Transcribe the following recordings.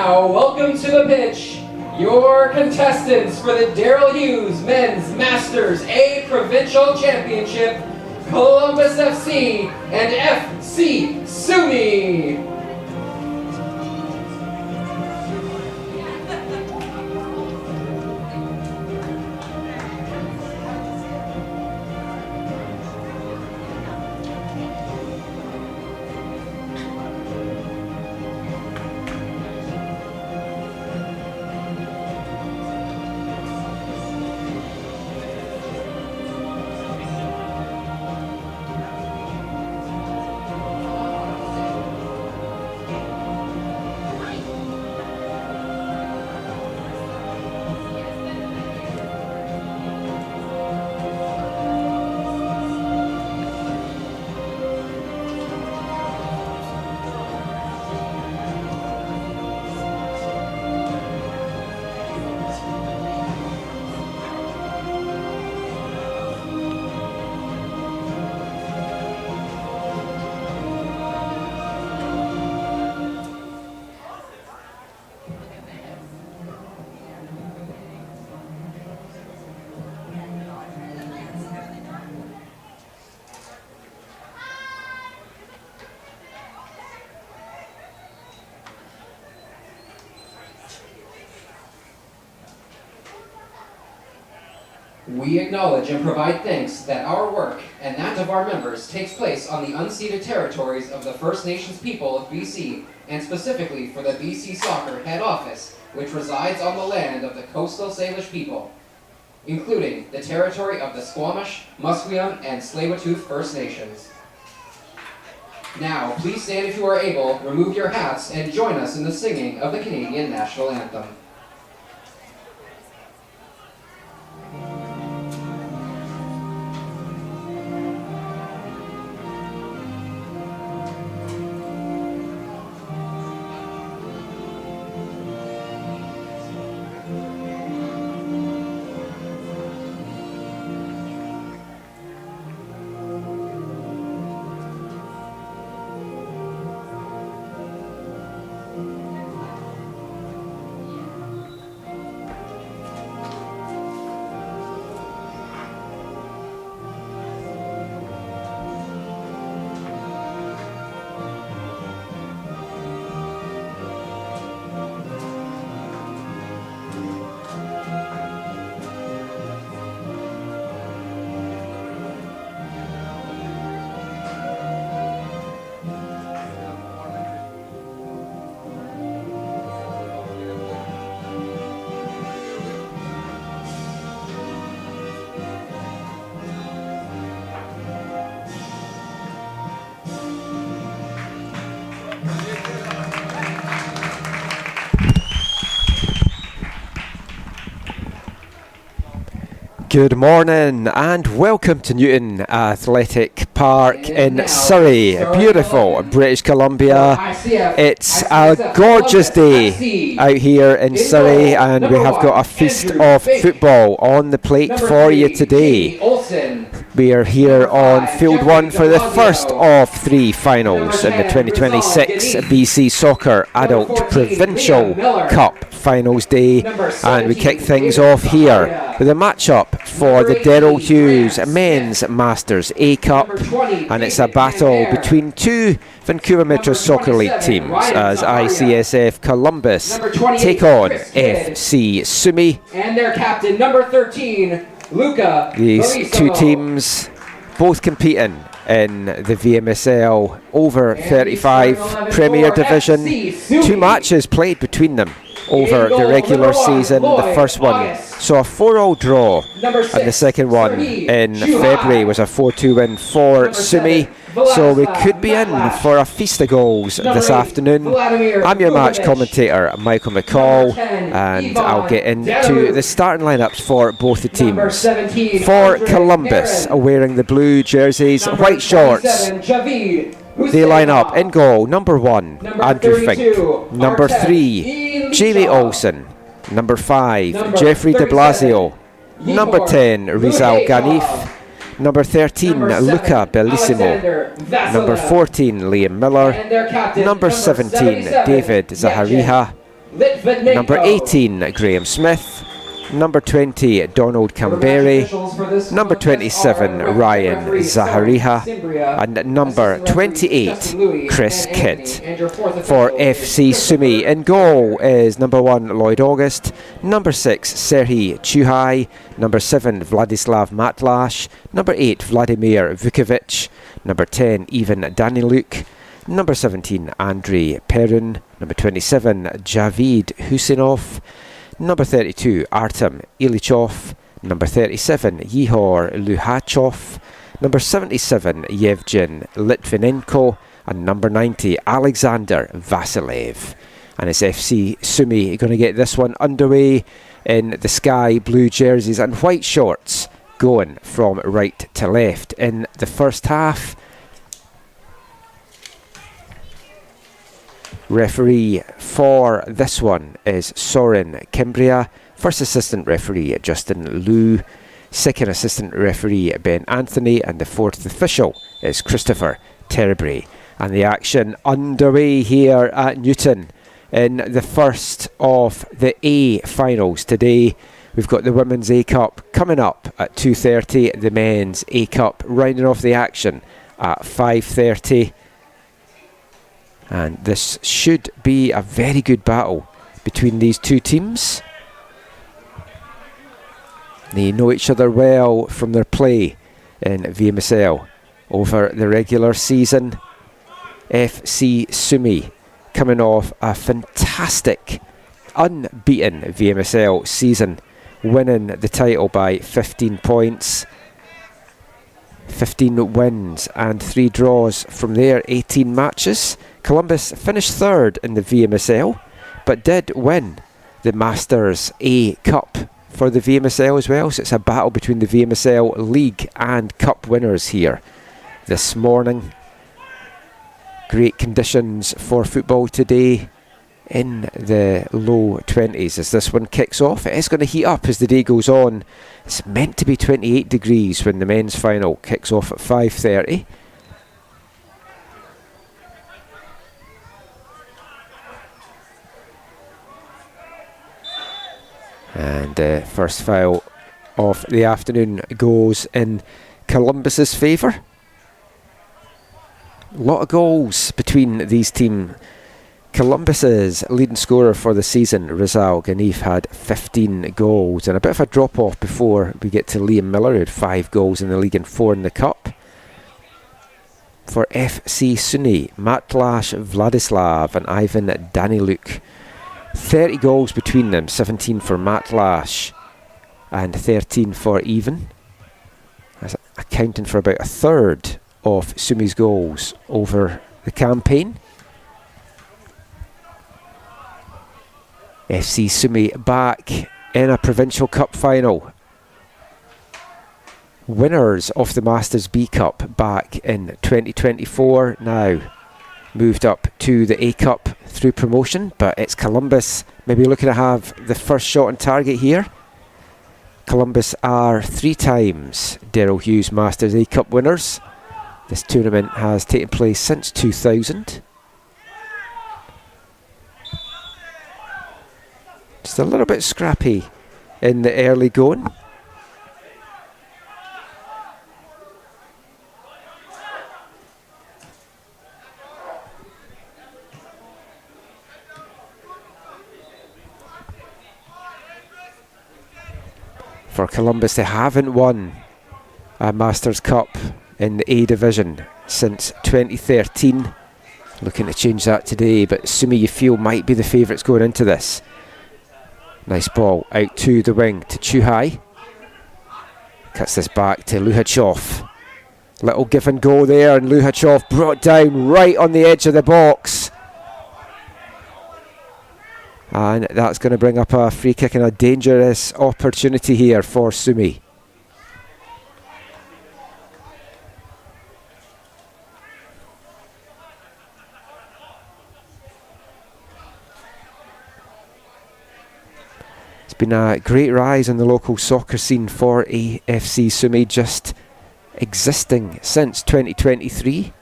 now, welcome to the pitch, your contestants for the Darrell Hughes Men's Masters A Provincial Championship, Columbus FC and FC Sumy. We acknowledge and provide thanks that our work and that of our members takes place on the unceded territories of the First Nations people of BC, and specifically for the BC Soccer head office, which resides on the land of the coastal Salish people, including the territory of the Squamish, Musqueam, and Tsleil-Waututh First Nations. Now, please stand if you are able, remove your hats, and join us in the singing of the Canadian National Anthem. Good morning and welcome to Newton Athletic Park in Surrey, beautiful British Columbia. It's a gorgeous day out here in Surrey and we have got a feast of football on the plate for you today. We are here on Field 1 for the first of three finals in the 2026 BC Soccer Adult Provincial Cup Finals Day, and we kick things off here with a match-up for the Darrell Hughes Men's Masters A Cup, and it's a battle between two Vancouver Metro Soccer League teams as ICSF Columbus take on FC Sumy. And their captain, number 13, Luca. These two teams both competing in the VMSL over 35 Premier Division. Two matches played between them over the regular season. The first one saw a 4-4 draw, and the second one in February was a 4-2 win for Sumy. So we could be in for a feast of goals this afternoon. I'm your match commentator, Michael McCall, and I'll get into the starting lineups for both the teams. For Columbus, wearing the blue jerseys, white shorts, they line up in goal. Number 1, Andrew Fink. Number 3, Jamie Olsen. Number 5, Jeffrey de Blasio. Number 10, Rizal Ganif. Number 13, Luca Bellissimo. Number 14, Liam Miller. Number 17, David Zahariha. Litvinenko. Number 18, Graham Smith. Number 20, Donald Camberi. Number 27, Ryan Zahariha. And number 28, Chris Kidd. For FC Sumy, in goal is number 1, Lloyd August. Number 6, Serhii Chuhai. Number 7, Vladislav Matlash. Number 8, Vladimir Vukovic. Number 10, Ivan Daniluk. Number 17, Andrei Perun. Number 27, Javid Husinov. Number 32, Artem Ilichov. Number 37, Yehor Luhachov. Number 77, Yevgen Litvinenko. And number 90, Alexander Vasilev. And it's FC Sumy going to get this one underway in the sky blue jerseys and white shorts, going from right to left in the first half. Referee for this one is Soren Kimbria. First assistant referee Justin Liu. Second assistant referee Ben Anthony. And the fourth official is Christopher Terbury. And the action underway here at Newton in the first of the A finals today. We've got the Women's A Cup coming up at 2:30. The Men's A Cup rounding off the action at 5:30. And this should be a very good battle between these two teams. They know each other well from their play in VMSL over the regular season. FC Sumy coming off a fantastic, unbeaten VMSL season, winning the title by 15 points. 15 wins and 3 draws from their 18 matches. Columbus finished third in the VMSL, but did win the Masters A Cup for the VMSL as well. So it's a battle between the VMSL League and Cup winners here this morning. Great conditions for football today in the low 20s as this one kicks off. It is going to heat up as the day goes on. It's meant to be 28 degrees when the men's final kicks off at 5:30. And the first foul of the afternoon goes in Columbus's favour. A lot of goals between these teams. Columbus's leading scorer for the season, Rizal Ganif, had 15 goals, and a bit of a drop off before we get to Liam Miller, who had 5 goals in the league and 4 in the cup. For FC Sumy, Matlash Vladislav and Ivan Daniluk, 30 goals between them, 17 for Matlash and 13 for Ivan. That's accounting for about a third of Sumy's goals over the campaign. FC Sumy back in a Provincial Cup final. Winners of the Masters B Cup back in 2024, now moved up to the A Cup through promotion, but it's Columbus maybe looking to have the first shot on target here. Columbus are 3 times Daryl Hughes Masters A Cup winners. This tournament has taken place since 2000. Just a little bit scrappy in the early going. For Columbus, they haven't won a Masters Cup in the A Division since 2013. Looking to change that today, but Sumy, you feel, might be the favourites going into this. Nice ball out to the wing to Chuhai. Cuts this back to Luhachov. Little give and go there, and Luhachov brought down right on the edge of the box. And that's going to bring up a free kick and a dangerous opportunity here for Sumy. It's been a great rise in the local soccer scene for AFC Sumy, just existing since 2023.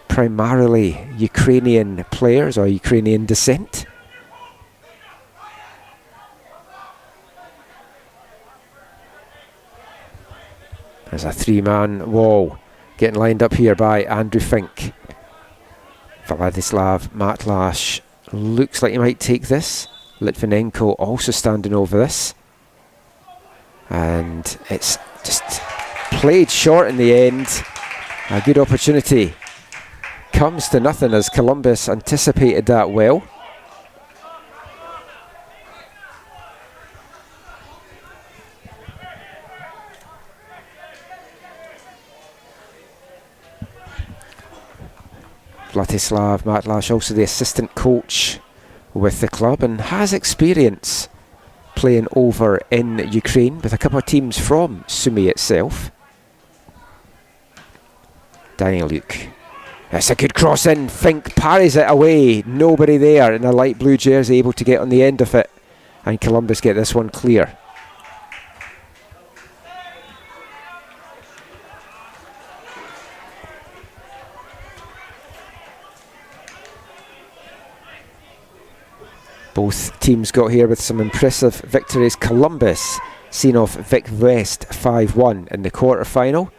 Primarily Ukrainian players or Ukrainian descent. There's a 3-man wall getting lined up here by Andrew Fink. Vladislav Matlash looks like he might take this. Litvinenko also standing over this. And it's just played short in the end. A good opportunity comes to nothing as Columbus anticipated that well. Vladislav Matlash, also the assistant coach with the club, and has experience playing over in Ukraine with a couple of teams from Sumy itself. Danieluk. That's a good cross in. Fink parries it away. Nobody there in a light blue jersey able to get on the end of it. And Columbus get this one clear. Both teams got here with some impressive victories. Columbus seen off Vic West 5-1 in the quarter-final,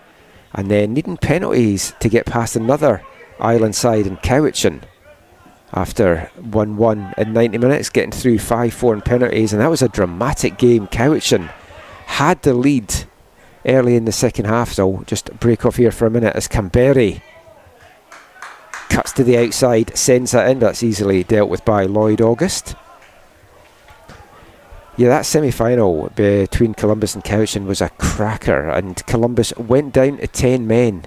and then needing penalties to get past another island side in Cowichan after 1-1 in 90 minutes, getting through 5-4 in penalties, and that was a dramatic game. Cowichan had the lead early in the second half, so just break off here for a minute as Canberry cuts to the outside, sends that in. That's easily dealt with by Lloyd August. Yeah, that semi-final between Columbus and Cowichan was a cracker, and Columbus went down to 10 men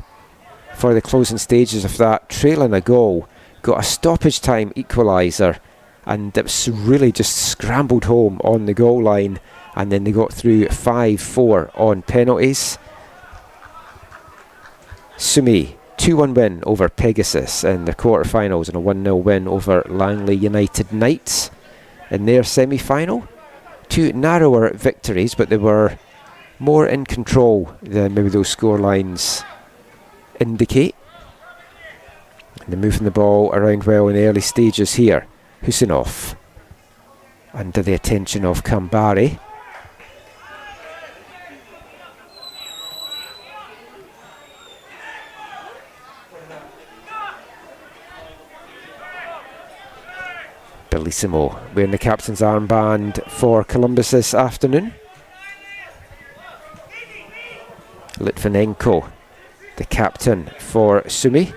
for the closing stages of that, trailing a goal, got a stoppage time equaliser, and it was really just scrambled home on the goal line, and then they got through 5-4 on penalties. Sumy, 2-1 win over Pegasus in the quarterfinals, and a 1-0 win over Langley United Knights in their semi-final. Two narrower victories, but they were more in control than maybe those score lines indicate. And they're moving the ball around well in the early stages here. Husinov under the attention of Kambari. Bellissimo wearing the captain's armband for Columbus this afternoon. Litvinenko, the captain for Sumy.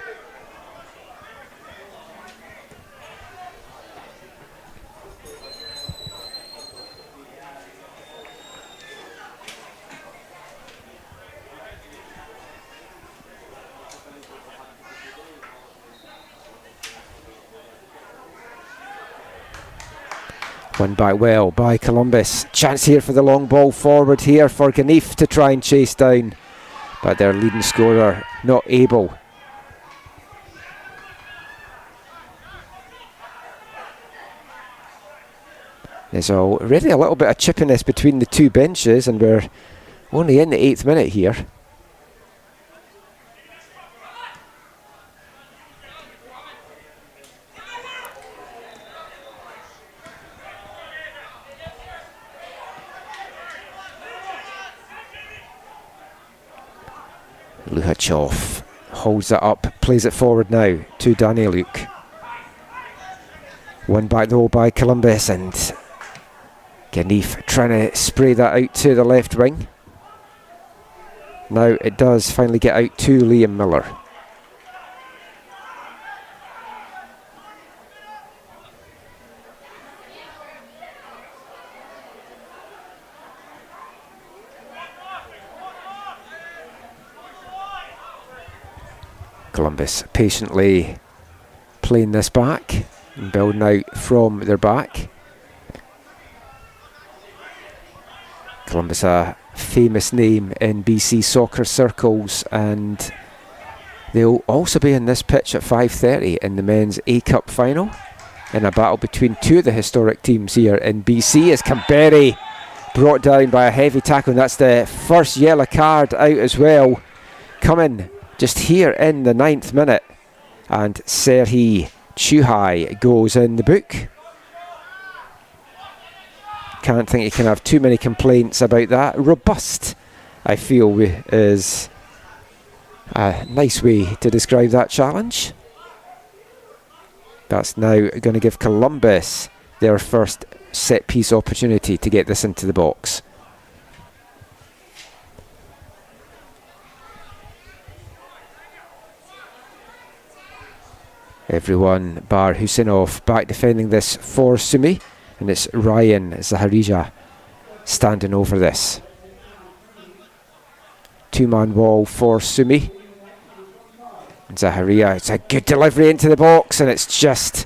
Won back well by Columbus. Chance here for the long ball forward here for Ganif to try and chase down, but their leading scorer not able. There's already a little bit of chippiness between the two benches, and we're only in the 8th minute here. Luhachov holds it up, plays it forward now to Danieluk. Won back though by Columbus, and Ganif trying to spray that out to the left wing. Now it does finally get out to Liam Miller. Columbus patiently playing this back and building out from their back. Columbus, a famous name in BC soccer circles, and they'll also be in this pitch at 5:30 in the men's A-Cup final in a battle between two of the historic teams here in BC, as Canberry brought down by a heavy tackle, and that's the first yellow card out as well, coming just here in the 9th minute, and Serhii Chuhai goes in the book. Can't think you can have too many complaints about that. Robust I feel is a nice way to describe that challenge. That's now going to give Columbus their first set piece opportunity to get this into the box. Everyone bar Husinov back defending this for Sumy, and it's Ryan Zaharija standing over this. Two-man wall for Sumy. Zaharia, it's a good delivery into the box, and it's just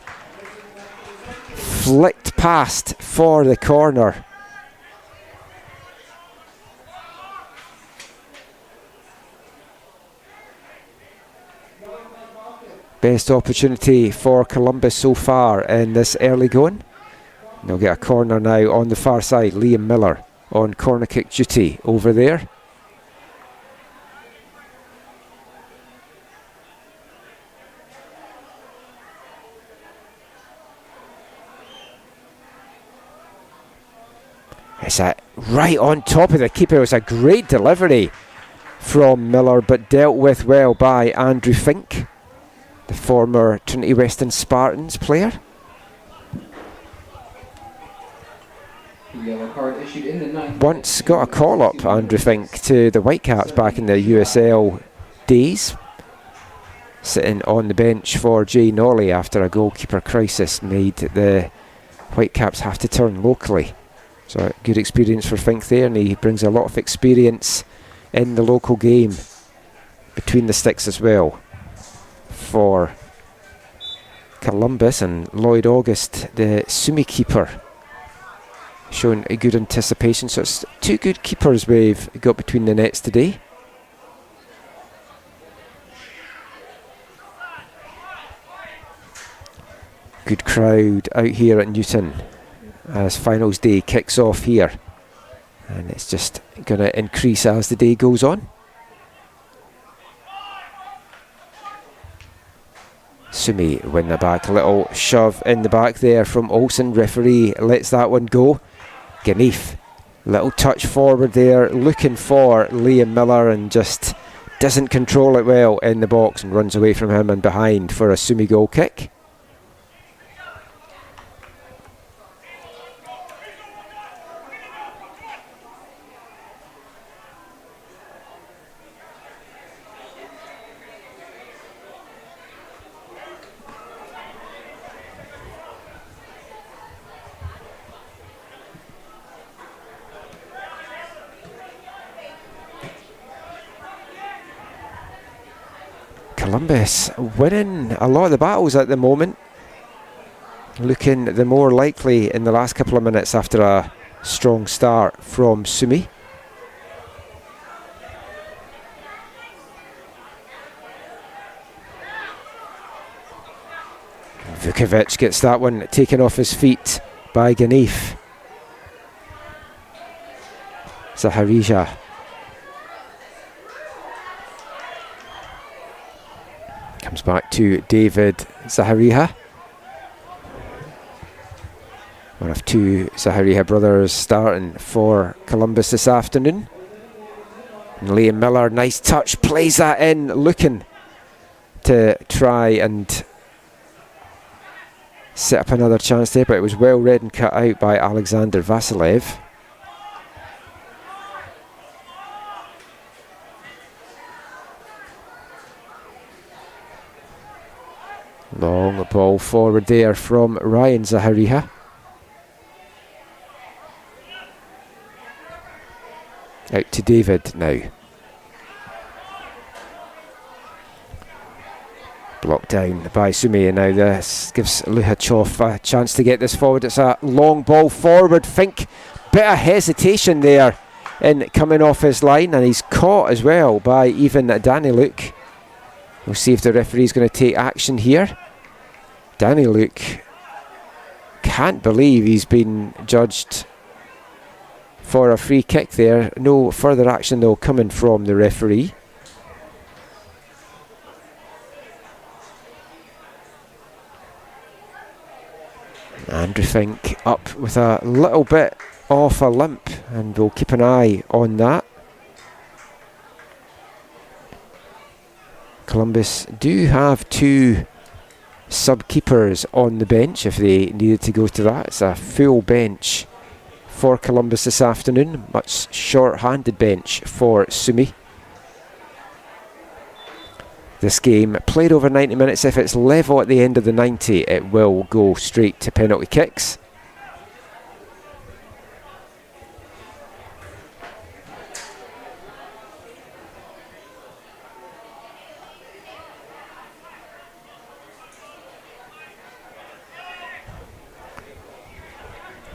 flicked past for the corner. Best opportunity for Columbus so far in this early going. They'll get a corner now on the far side. Liam Miller on corner kick duty over there. It's right on top of the keeper. It was a great delivery from Miller, but dealt with well by Andrew Fink, the former Trinity Western Spartans player. Yellow card issued in the ninth. Once got a call up, Andrew Fink, to the Whitecaps back in the USL days, sitting on the bench for Jay Nolly after a goalkeeper crisis made the Whitecaps have to turn locally. So a good experience for Fink there, and he brings a lot of experience in the local game between the sticks as well for Columbus. And Lloyd August, the Sumy keeper, showing a good anticipation. So it's two good keepers we've got between the nets today. Good crowd out here at Newton as finals day kicks off here, and it's just going to increase as the day goes on. Sumy win the back, a little shove in the back there from Olsen. Referee lets that one go. Ganef, little touch forward there, looking for Liam Miller, and just doesn't control it well in the box and runs away from him and behind for a Sumy goal kick. Columbus winning a lot of the battles at the moment, looking the more likely in the last couple of minutes after a strong start from Sumy. Vukovic gets that one taken off his feet by Ganef. Zaharija. Comes back to David Zaharija. One of two Zaharija brothers starting for Columbus this afternoon. And Liam Miller, nice touch, plays that in, looking to try and set up another chance there, but it was well read and cut out by Alexander Vasilev. Long ball forward there from Ryan Zaharija. Out to David now. Blocked down by Sumy, and now this gives Luhachov a chance to get this forward. It's a long ball forward. Fink, bit of hesitation there in coming off his line, and he's caught as well by even Danny Luke. We'll see if the referee's going to take action here. Danny Luke can't believe he's been judged for a free kick there. No further action though coming from the referee. Andrew Fink up with a little bit of a limp, and we'll keep an eye on that. Columbus do have 2 sub-keepers on the bench if they needed to go to that. It's a full bench for Columbus this afternoon, much short-handed bench for Sumy. This game played over 90 minutes. If it's level at the end of the 90, it will go straight to penalty kicks.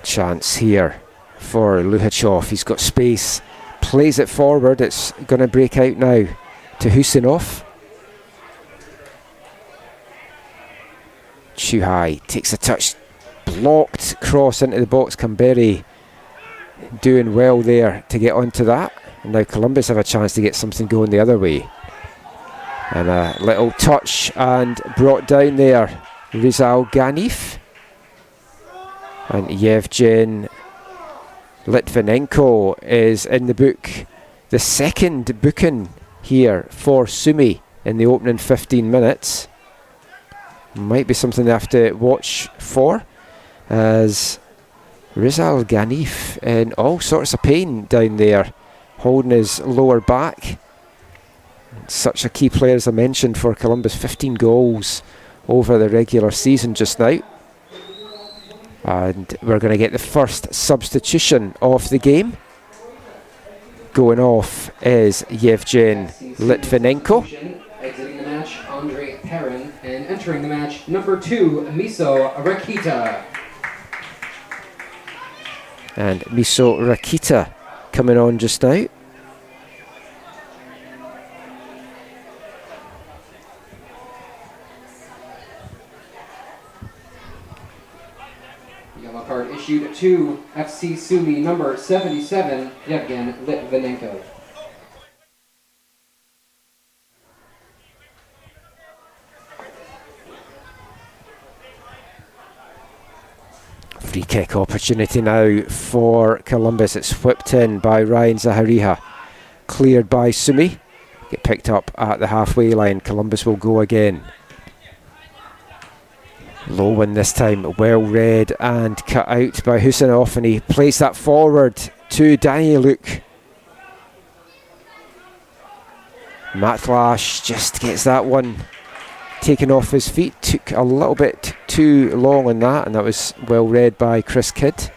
Chance here for Luhachov. He's got space, plays it forward. It's going to break out now to Husinov. Chuhai takes a touch, blocked cross into the box. Kamberi doing well there to get onto that. And now Columbus have a chance to get something going the other way. And a little touch and brought down there. Rizal Ganif. And Yevgen Litvinenko is in the book. The second booking here for Sumy in the opening 15 minutes. Might be something they have to watch for, as Rizal Ganif in all sorts of pain down there, holding his lower back. Such a key player, as I mentioned, for Columbus. 15 goals over the regular season just now. And we're going to get the first substitution of the game. Going off is Yevgen Litvinenko. Exiting the match, Andrei Perrin, and entering the match, number 2, Miso Rakita. And Miso Rakita coming on just now. Yellow card issued to FC Sumy, number 77, Yevgen Litvinenko. Free kick opportunity now for Columbus. It's whipped in by Ryan Zahariha. Cleared by Sumy. Get picked up at the halfway line. Columbus will go again. Low one this time. Well read and cut out by Husinov. And he plays that forward to Danieluk. Matlash just gets that one taken off his feet. Took a little bit too long on that, and that was well read by Chris Kidd.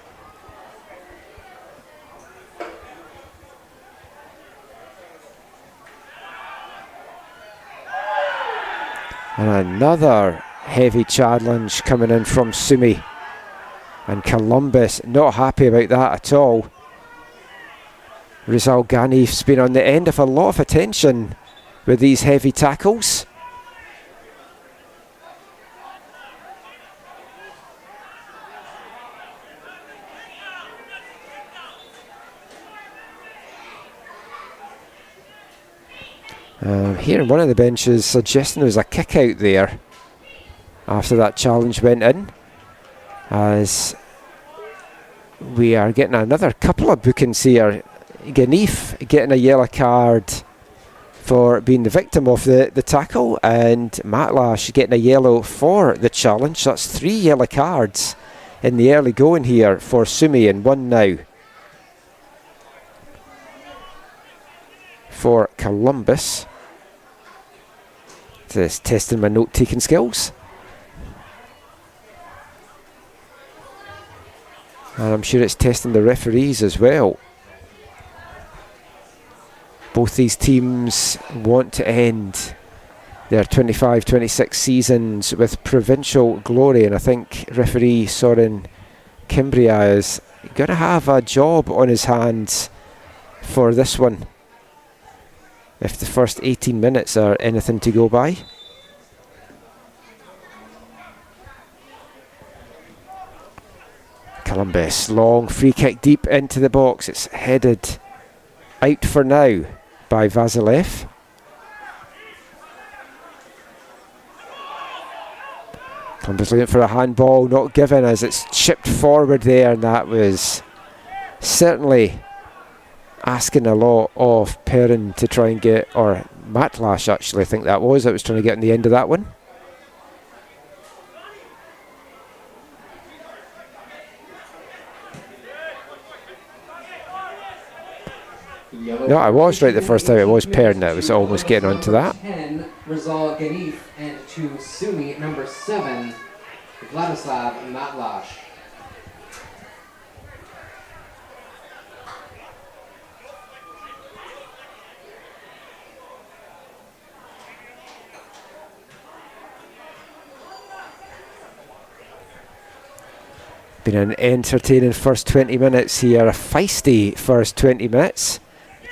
And another heavy challenge coming in from Sumy, and Columbus not happy about that at all. Rizal Ganif's been on the end of a lot of attention with these heavy tackles. Here, one of the benches suggesting there was a kick out there after that challenge went in, as we are getting another couple of bookings here. Ganif getting a yellow card for being the victim of the tackle, and Matlash getting a yellow for the challenge. That's 3 yellow cards in the early going here for Sumy, and 1 now for Columbus. Just testing my note-taking skills. And I'm sure it's testing the referees as well. Both these teams want to end their 25-26 seasons with provincial glory, and I think referee Soren Kimbria is going to have a job on his hands for this one, if the first 18 minutes are anything to go by. Columbus, long free kick deep into the box. It's headed out for now by Vasilev. Columbus looking for a handball, not given, as it's chipped forward there, and that was certainly asking a lot of Perrin to try and get, or Matlash, actually, I think that was trying to get on the end of that one. No, I was right the first time. It was Perrin that was almost getting onto that. 10, Rizal Garif, and to Sumy, number 7, Vladislav Matlash. Been an entertaining first 20 minutes here, a feisty first 20 minutes.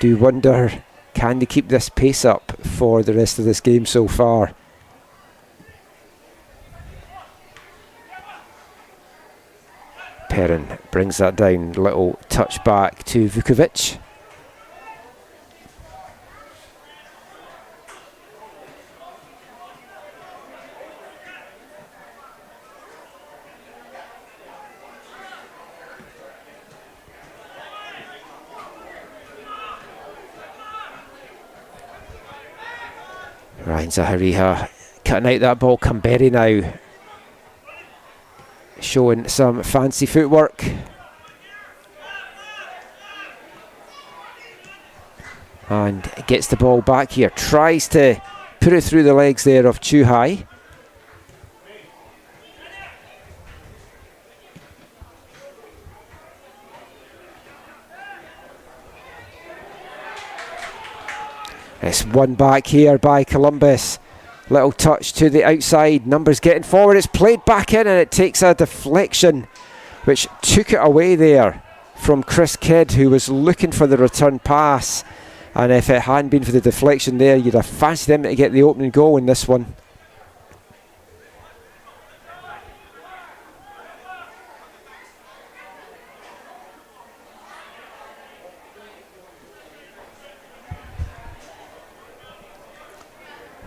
Do wonder, can they keep this pace up for the rest of this game so far? Perrin brings that down, little touch back to Vukovic. Ryan Zahariha cutting out that ball. Kamberi now showing some fancy footwork. And gets the ball back here. Tries to put it through the legs there of Chuhai. It's won back here by Columbus. Little touch to the outside. Numbers getting forward. It's played back in and it takes a deflection, which took it away there from Chris Kidd, who was looking for the return pass. And if it hadn't been for the deflection there, you'd have fancied him to get the opening goal in this one.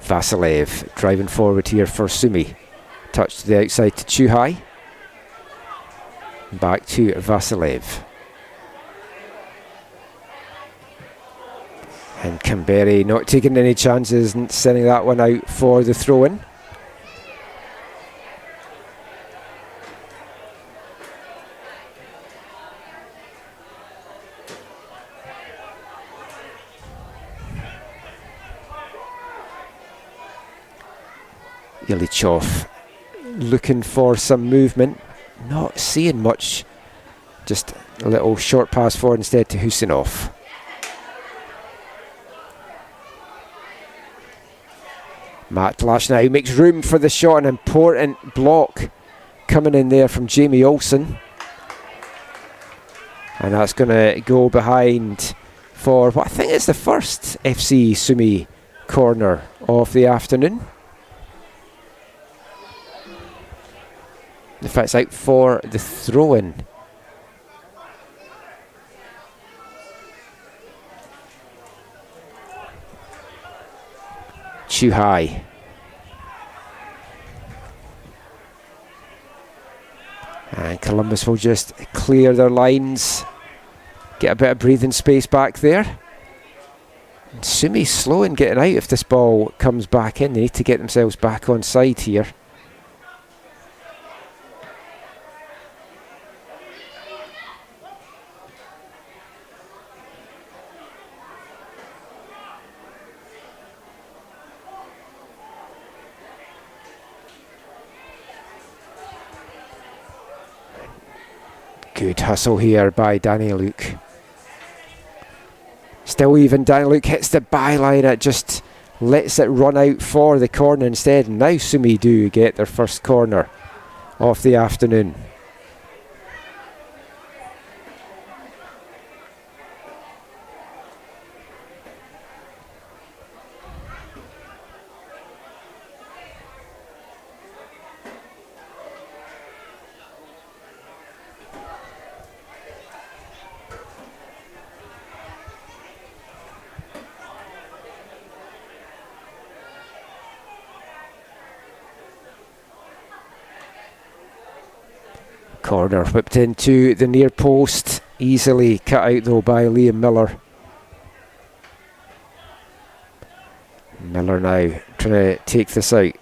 Vasilev driving forward here for Sumy. Touch to the outside to Chuhai. Back to Vasilev. And Kamberi not taking any chances and sending that one out for the throw-in. Ilichov looking for some movement, not seeing much, just a little short pass forward instead to Husinov. Matlash now makes room for the shot, an important block coming in there from Jamie Olsen. And that's going to go behind for what I think is the first FC Sumy corner of the afternoon. In fact, it's out for the throw-in. Chuhai. And Columbus will just clear their lines, get a bit of breathing space back there. And Sumy slow in getting out if this ball comes back in. They need to get themselves back on side here. Good hustle here by Danny Luke. Still even, Danny Luke hits the byline. It just lets it run out for the corner instead. And now Sumy do get their first corner of the afternoon. Corner whipped into the near post, easily cut out though by Liam Miller. Miller now trying to take this out.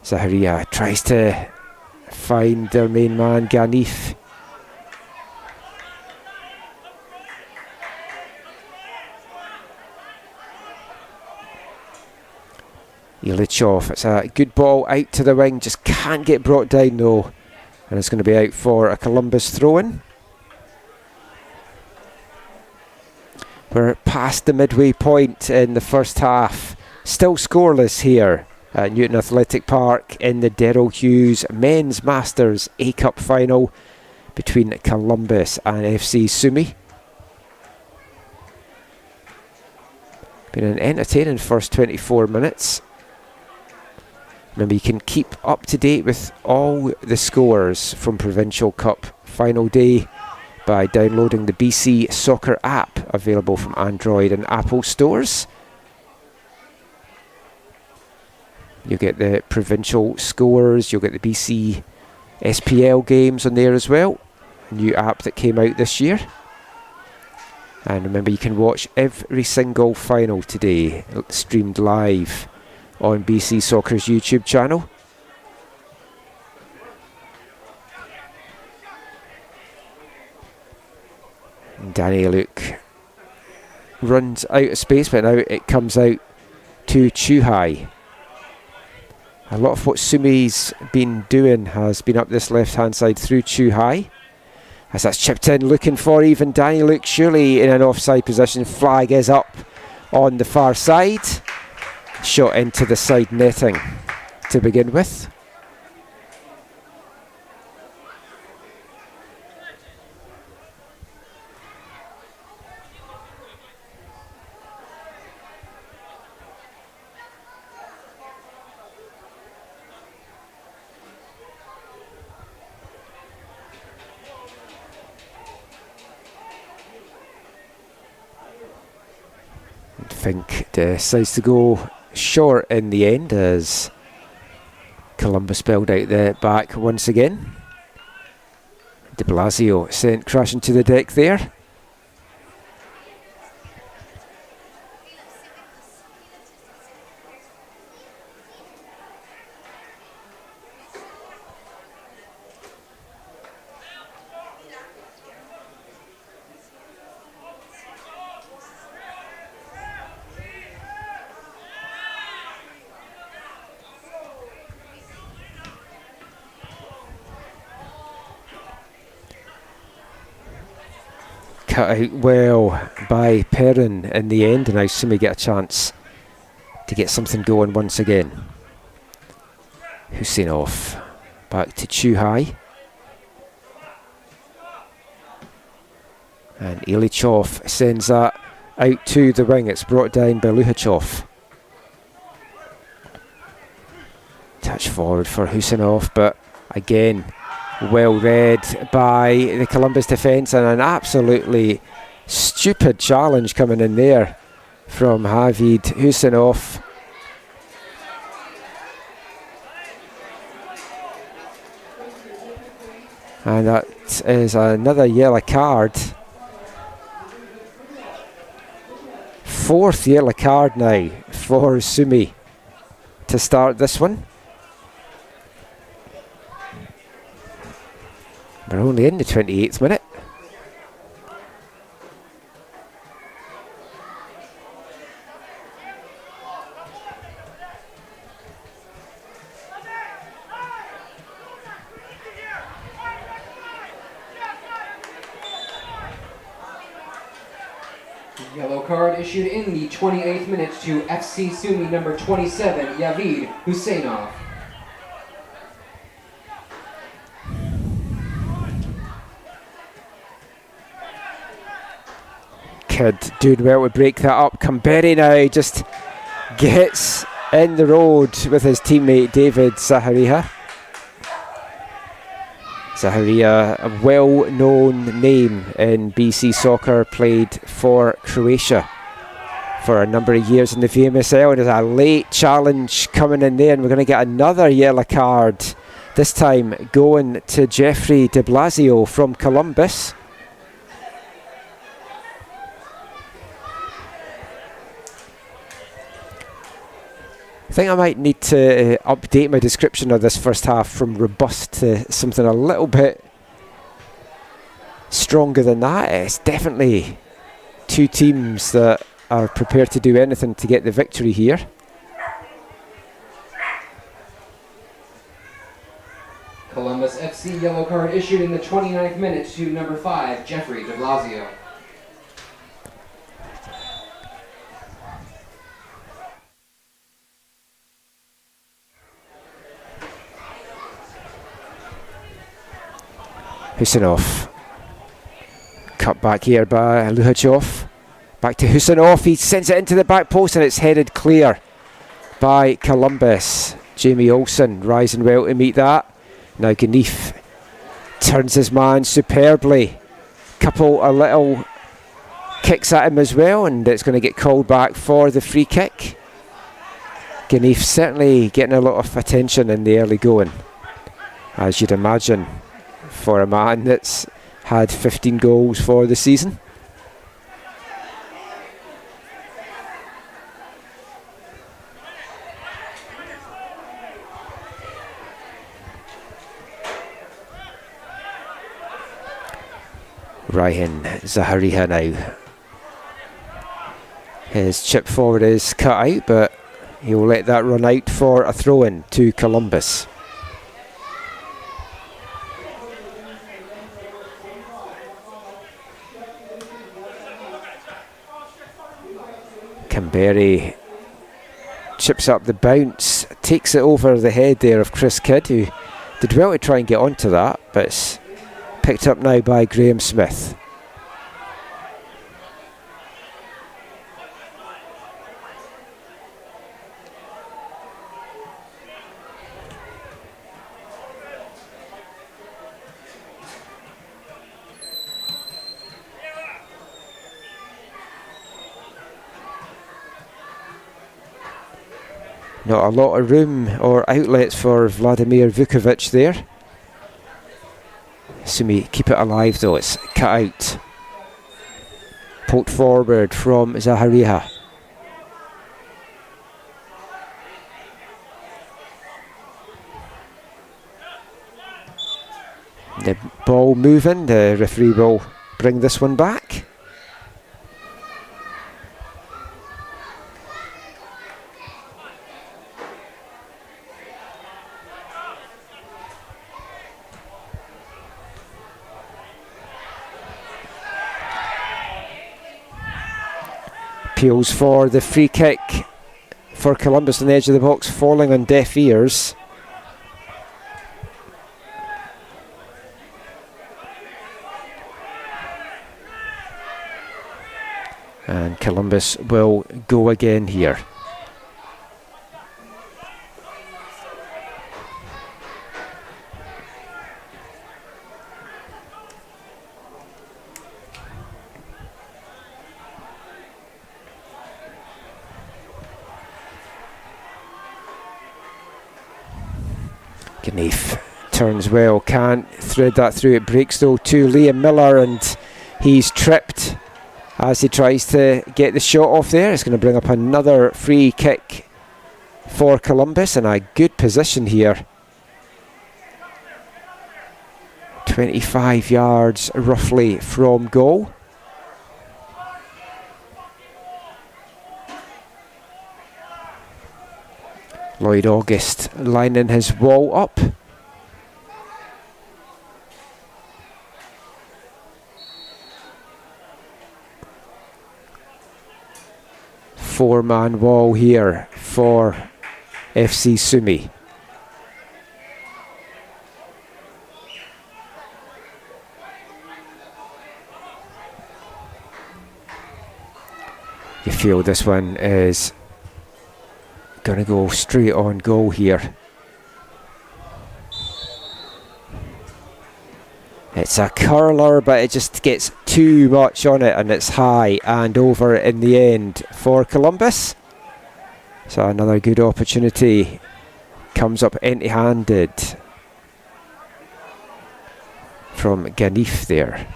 Zaharia tries to find their main man, Ganif. Ilichov, it's a good ball out to the wing, just can't get brought down though. And it's going to be out for a Columbus throw-in. We're past the midway point in the first half. Still scoreless here at Newton Athletic Park in the Daryl Hughes Men's Masters A-Cup final between Columbus and FC Sumy. Been an entertaining first 24 minutes. Remember, you can keep up to date with all the scores from Provincial Cup final day by downloading the BC Soccer app, available from Android and Apple stores. You'll get the provincial scores, you'll get the BC SPL games on there as well. A new app that came out this year. And remember, you can watch every single final today streamed live on BC Soccer's YouTube channel. Danny Luke runs out of space, but now it comes out to Chuhai. A lot of what Sumy's been doing has been up this left hand side through Chuhai. As that's chipped in, looking for even Danny Luke, surely in an offside position. Flag is up on the far side. Shot into the side netting to begin with. Fink decides to go short in the end as Columbus spelled out the back once again. De Blasio sent crashing to the deck there. Cut out well by Perrin in the end, and now Sumy get a chance to get something going once again. Husseinov back to Chuhai. And Ilichov sends that out to the wing. It's brought down by Luhachov. Touch forward for Husseinov, but again, well read by the Columbus defence, and an absolutely stupid challenge coming in there from Havid Husseinov. And that is another yellow card. Fourth yellow card now for Sumy to start this one. We're only in the 28th minute. Yellow card issued in the 28th minute to FC Sumy number 27, Yavid Husseinov. Kid doing well to break that up. Kamberi now just gets in the road with his teammate David Zaharia. Zaharia, a well-known name in BC soccer, played for Croatia for a number of years in the VMSL, and there's a late challenge coming in there, and we're going to get another yellow card, this time going to Jeffrey de Blasio from Columbus. think I might need to update my description of this first half from robust to something a little bit stronger than that. It's definitely two teams that are prepared to do anything to get the victory here. Columbus FC yellow card issued in the 29th minute to number 5, Jeffrey de Blasio. Husinov. Cut back here by Luhachov. Back to Husinov. He sends it into the back post and it's headed clear by Columbus. Jamie Olsen rising well to meet that. Now Ganif turns his man superbly. Couple of little kicks at him as well, and it's going to get called back for the free kick. Ganif certainly getting a lot of attention in the early going, as you'd imagine, for a man that's had 15 goals for the season. Ryan Zahariha now. His chip forward is cut out, but he'll let that run out for a throw-in to Columbus. Canberry chips up the bounce, takes it over the head there of Chris Kidd, who did well to try and get onto that, but it's picked up now by Graham Smith. Not a lot of room or outlets for Vladimir Vukovic there. Sumy keep it alive though, it's cut out. Poked forward from Zahariha. The ball moving, the referee will bring this one back. Appeals for the free kick for Columbus on the edge of the box, falling on deaf ears. And Columbus will go again here. Ganif turns well, can't thread that through. It breaks though to Liam Miller, and he's tripped as he tries to get the shot off there. It's going to bring up another free kick for Columbus, and a good position here. 25 yards roughly from goal. Lloyd August lining his wall up. Four-man wall here for FC Sumy. You feel this one is going to go straight on goal here. It's a curler, but it just gets too much on it, and it's high and over in the end for Columbus. So another good opportunity comes up empty-handed from Ganif there.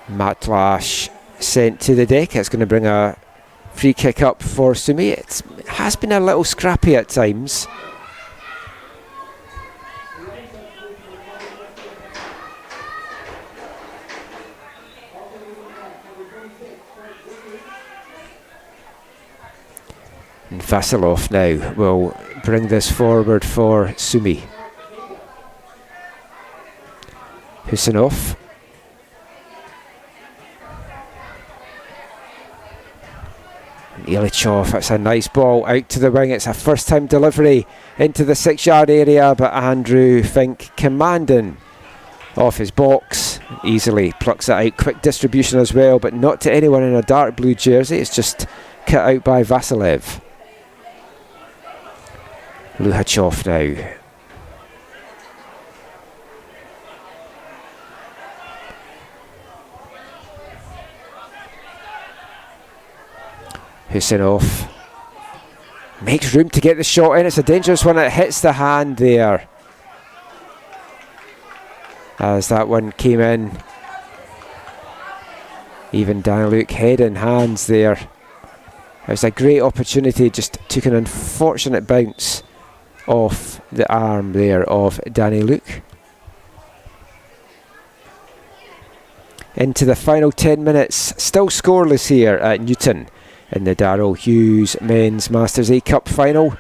Matlash sent to the deck. It's going to bring a free kick up for Sumy. It has been a little scrappy at times. And Vasilov now will bring this forward for Sumy. Husinov. Ilichov, that's a nice ball out to the wing. It's a first time delivery into the 6-yard area, but Andrew Fink commanding off his box, easily plucks it out. Quick distribution as well, but not to anyone in a dark blue jersey. It's just cut out by Vasilev. Luhachov now. Husinov makes room to get the shot in. It's a dangerous one. It hits the hand there as that one came in. Even Daniluk head in hands there. It was a great opportunity, just took an unfortunate bounce off the arm there of Daniluk. Into the final 10 minutes, still scoreless here at Newton in the Darrell Hughes Men's Masters A Cup final.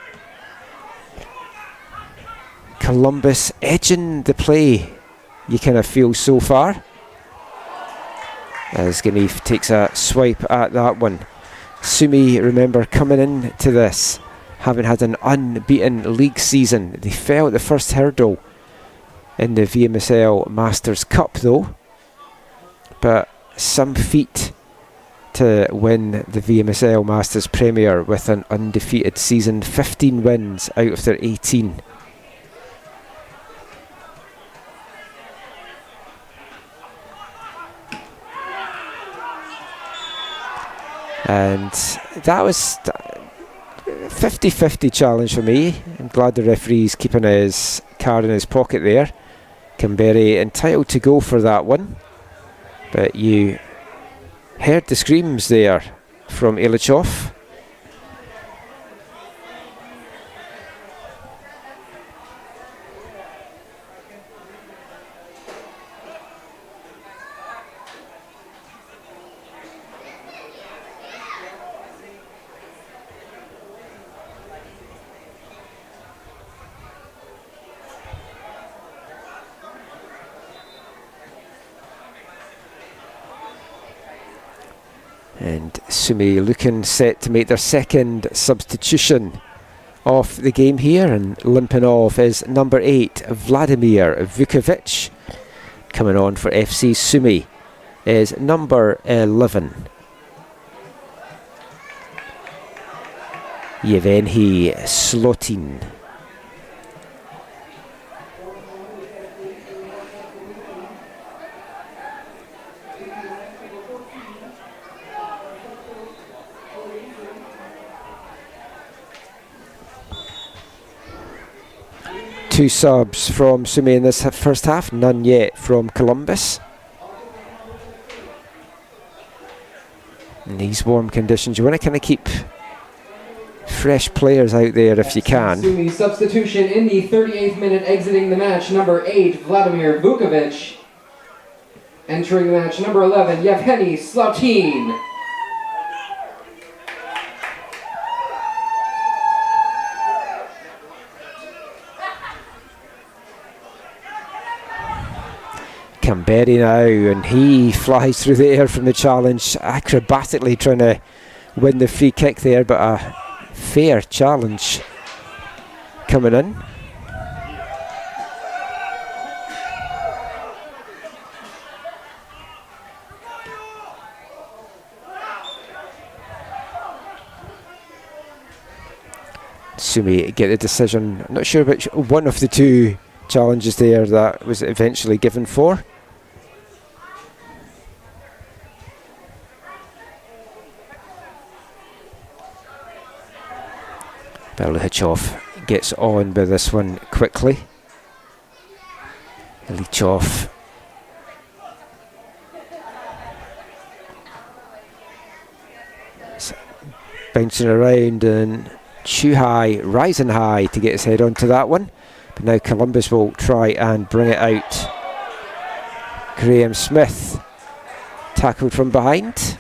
Columbus edging the play, you kind of feel so far, as Ganef takes a swipe at that one. Sumy, remember, coming into this having had an unbeaten league season. They fell at the first hurdle in the VMSL Masters Cup though, but some feat to win the VMSL Masters Premier with an undefeated season, 15 wins out of their 18. And that was 50-50 challenge for me. I'm glad the referee's keeping his card in his pocket there. Canberra entitled to go for that one, but you heard the screams there from Ilichov. And Sumy looking set to make their second substitution of the game here, and limping off is number 8, Vladimir Vukovic. Coming on for FC Sumy is number 11, Yevgeny Slotin. Two subs from Sumy in this first half, none yet from Columbus. In these warm conditions, you want to kind of keep fresh players out there if you can. Sumy substitution in the 38th minute, exiting the match, number 8, Vladimir Vukovic. Entering the match, number 11, Yevgeny Slotin. Canberra now, and he flies through the air from the challenge, acrobatically trying to win the free kick there, but a fair challenge coming in. Sumy get the decision. I'm not sure which one of the two challenges there that was eventually given for. Luhachov gets on with this one quickly. Ilichov Bouncing around, and Chuhai rising high to get his head onto that one. But now Columbus will try and bring it out. Graham Smith tackled from behind.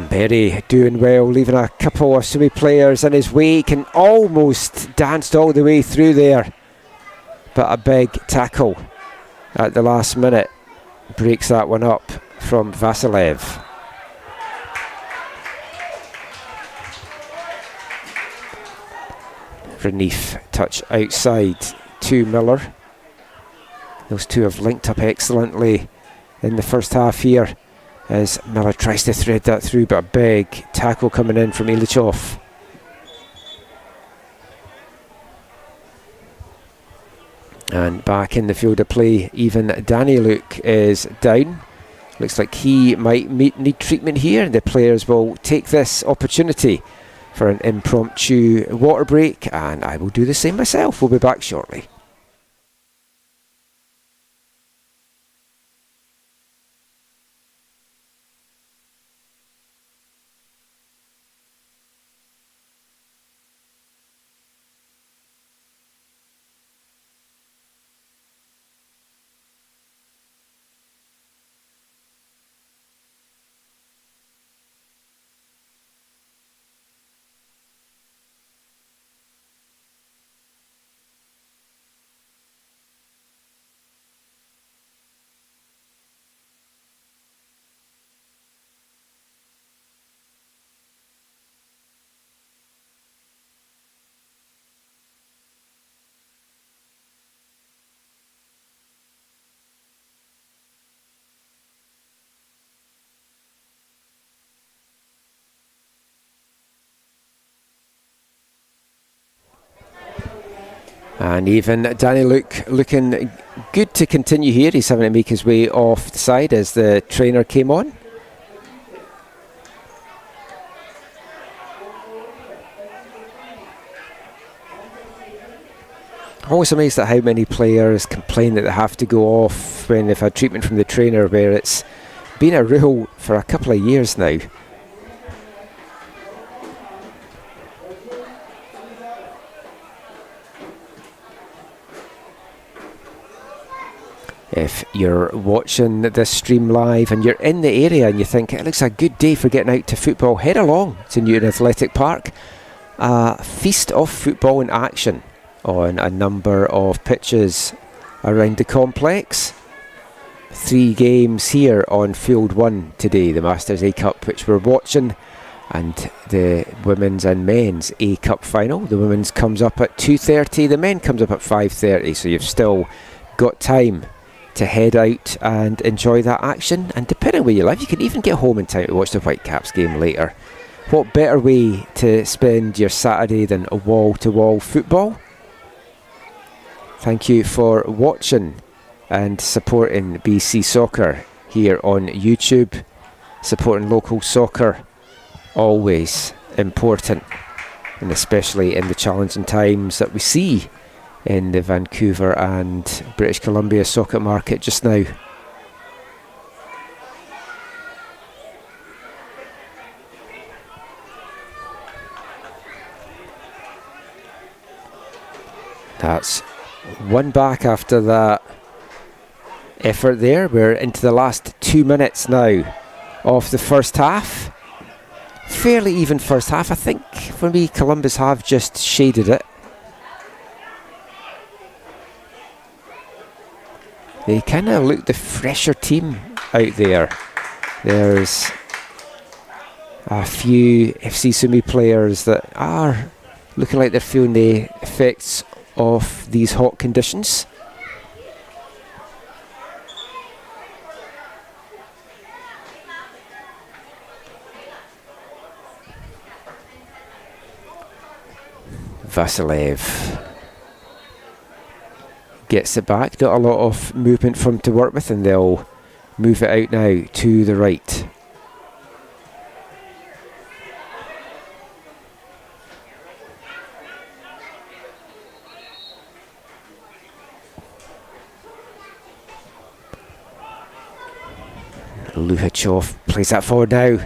Berry doing well, leaving a couple of Sumy players in his wake and almost danced all the way through there. But a big tackle at the last minute breaks that one up from Vasilev. Renif touch outside to Miller. Those two have linked up excellently in the first half here, as Miller tries to thread that through, but a big tackle coming in from Ilichov. And back in the field of play, even Danny Luke is down. Looks like he might need treatment here. The players will take this opportunity for an impromptu water break, and I will do the same myself. We'll be back shortly. And even Danny Luke looking good to continue here. He's having to make his way off the side as the trainer came on. Always amazed at how many players complain that they have to go off when they've had treatment from the trainer, where it's been a rule for a couple of years now. If you're watching this stream live and you're in the area and you think it looks a good day for getting out to football, head along to Newton Athletic Park. A feast of football in action on a number of pitches around the complex. 3 games here on Field 1 today, the Masters A Cup, which we're watching, and the women's and men's A Cup final. The women's comes up at 2:30, the men comes up at 5:30, so you've still got time to head out and enjoy that action. And depending where you live, you can even get home in time to watch the Whitecaps game later. What better way to spend your Saturday than a wall-to-wall football? Thank you for watching and supporting BC Soccer here on YouTube. Supporting local soccer, always important, and especially in the challenging times that we see in the Vancouver and British Columbia soccer market just now. That's one back after that effort there. We're into the last 2 minutes now of the first half. Fairly even first half. I think for me Columbus have just shaded it. They kind of look the fresher team out there. There's a few FC Sumy players that are looking like they're feeling the effects of these hot conditions. Vasilev gets it back. Not a lot of movement for him to work with, and they'll move it out now to the right. Luhachov plays that forward now.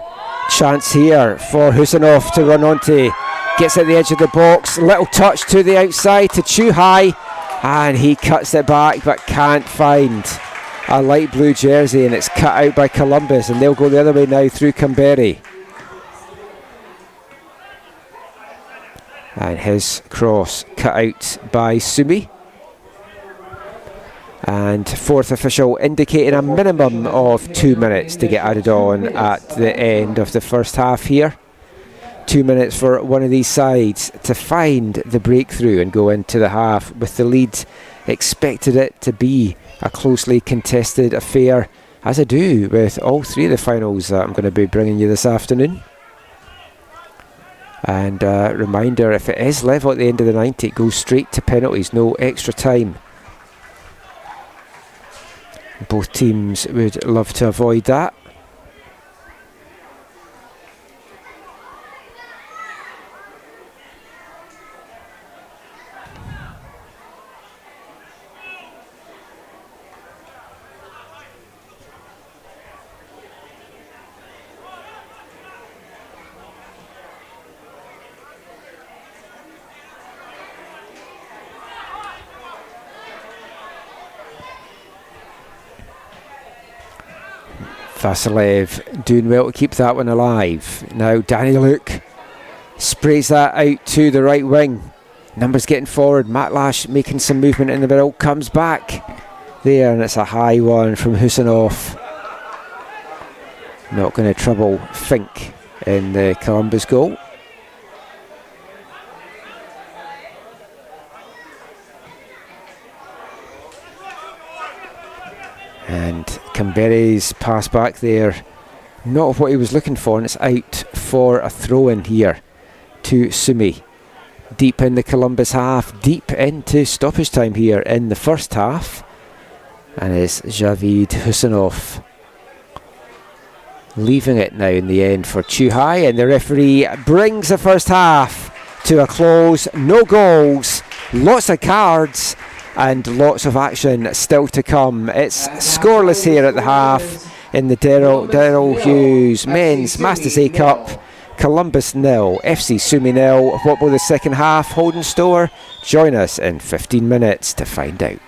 Chance here for Husanov to run onto. Gets at the edge of the box. Little touch to the outside to Chuhai. And he cuts it back but can't find a light blue jersey, and it's cut out by Columbus, and they'll go the other way now through Canberra. And his cross cut out by Sumy. And fourth official indicating a minimum of 2 minutes to get added on at the end of the first half here. 2 minutes for one of these sides to find the breakthrough and go into the half with the lead. Expected it to be a closely contested affair, as I do with all three of the finals that I'm going to be bringing you this afternoon. And reminder, if it is level at the end of the 90, it goes straight to penalties, no extra time. Both teams would love to avoid that. Vasilev doing well to keep that one alive. Now Danny Luke sprays that out to the right wing. Numbers getting forward. Matlash making some movement in the middle. Comes back there, and it's a high one from Husanov. Not going to trouble Fink in the Columbus goal. And Canberra's pass back there, not what he was looking for, and it's out for a throw-in here to Sumy. Deep in the Columbus half, deep into stoppage time here in the first half. And it's Javid Husanov leaving it now in the end for Chuhai, and the referee brings the first half to a close. No goals, lots of cards, and lots of action still to come. It's scoreless here at the half in the Daryl Hughes Men's Masters A Cup. Columbus 0, FC Sumy 0. What will the second half hold in store? Join us in 15 minutes to find out.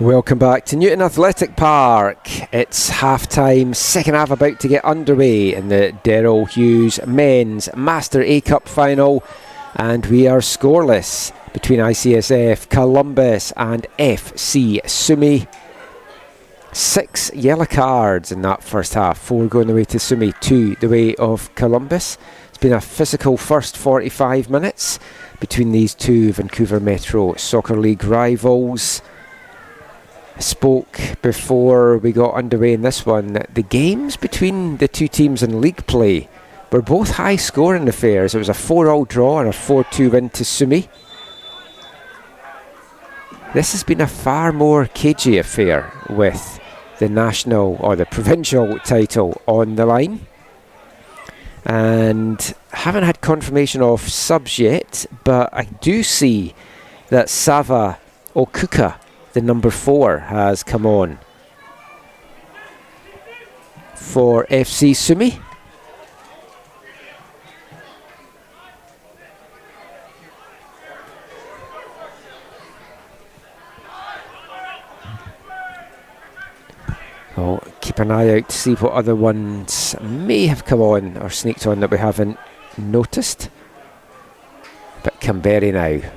Welcome back to Newton Athletic Park. It's half-time, second half about to get underway in the Daryl Hughes Men's Master A Cup final, and we are scoreless between ICSF Columbus and FC Sumy. 6 yellow cards in that first half, 4 going the way to Sumy, 2 the way of Columbus. It's been a physical first 45 minutes between these two Vancouver Metro Soccer League rivals. I spoke before we got underway in this one that the games between the two teams in league play were both high scoring affairs. It was a 4-4 draw and a 4-2 win to Sumy. This has been a far more cagey affair with the national or the provincial title on the line. And haven't had confirmation of subs yet, but I do see that Sava Okuka, the number 4, has come on for FC Sumy. Oh, keep an eye out to see what other ones may have come on or sneaked on that we haven't noticed. But Canberra now.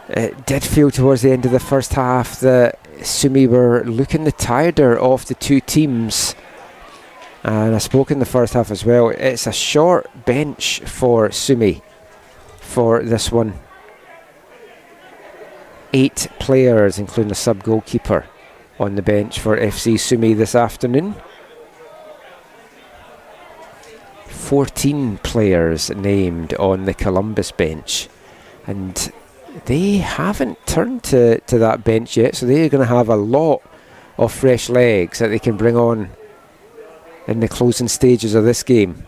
It did feel towards the end of the first half that Sumy were looking the tireder of the two teams. And I spoke in the first half as well. It's a short bench for Sumy for this one. 8 players, including a sub-goalkeeper, on the bench for FC Sumy this afternoon. 14 players named on the Columbus bench. And they haven't turned to that bench yet, so they're going to have a lot of fresh legs that they can bring on in the closing stages of this game.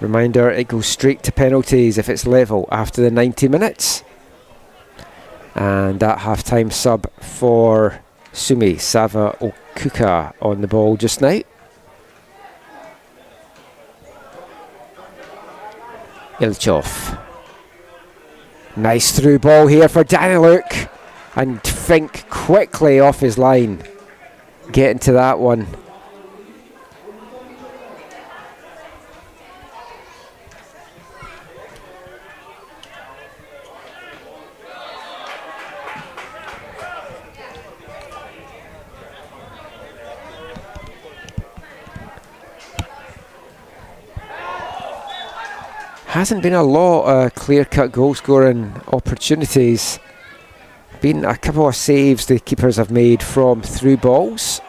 Reminder, it goes straight to penalties if it's level after the 90 minutes. And that half-time sub for Sumy, Sava Okuka, on the ball just now. Ilchov. Nice through ball here for Daniluk, and Fink quickly off his line, getting to that one. Hasn't been a lot of clear-cut goal-scoring opportunities. Been a couple of saves the keepers have made from through balls.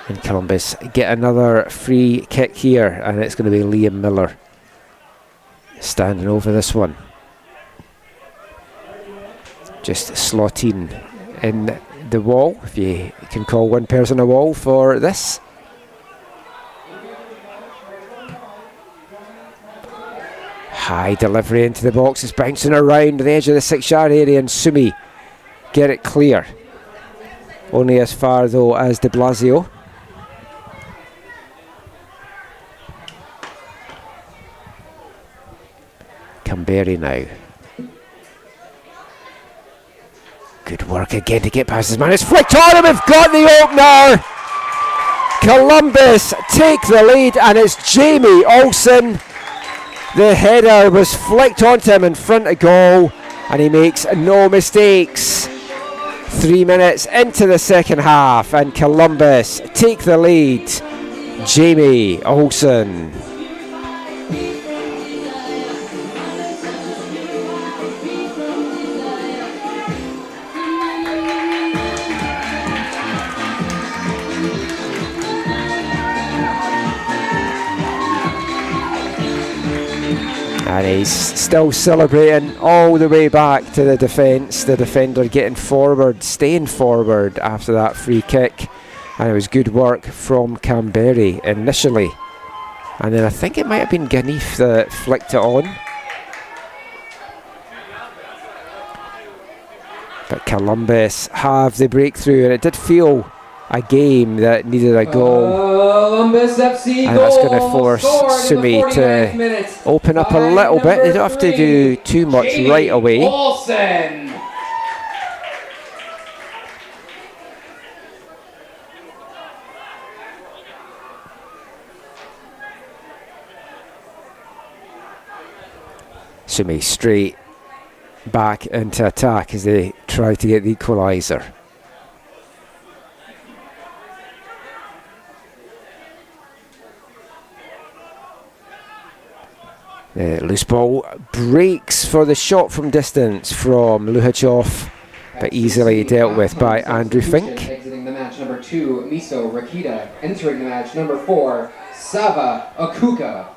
And Columbus get another free kick here, and it's going to be Liam Miller standing over this one. Just slotting in the wall, if you can call one person a wall for this. High delivery into the box, it's bouncing around the edge of the 6-yard area, and Sumy get it clear. Only as far though as de Blasio. Canberra now. Good work again to get past his man. It's flicked on him. We've got the opener. Columbus take the lead, and it's Jamie Olsen. The header was flicked onto him in front of goal, and he makes no mistakes. 3 minutes into the second half, and Columbus take the lead. Jamie Olsen. And he's still celebrating all the way back to the defence. The defender getting forward, staying forward after that free kick. And it was good work from Canberra initially. And then I think it might have been Ganif that flicked it on. But Columbus have the breakthrough, and it did feel a game that needed a goal. Columbus FC And that's going to force Sumy to open up a little bit. They don't have to do too much right away. Olsen. Sumy straight back into attack as they try to get the equaliser. Loose ball breaks for the shot from distance from Luhachov, but easily dealt with by Andrew Fink. Exiting the match, number 2, Miso Rakita. Entering the match, number 4, Sava Akuka.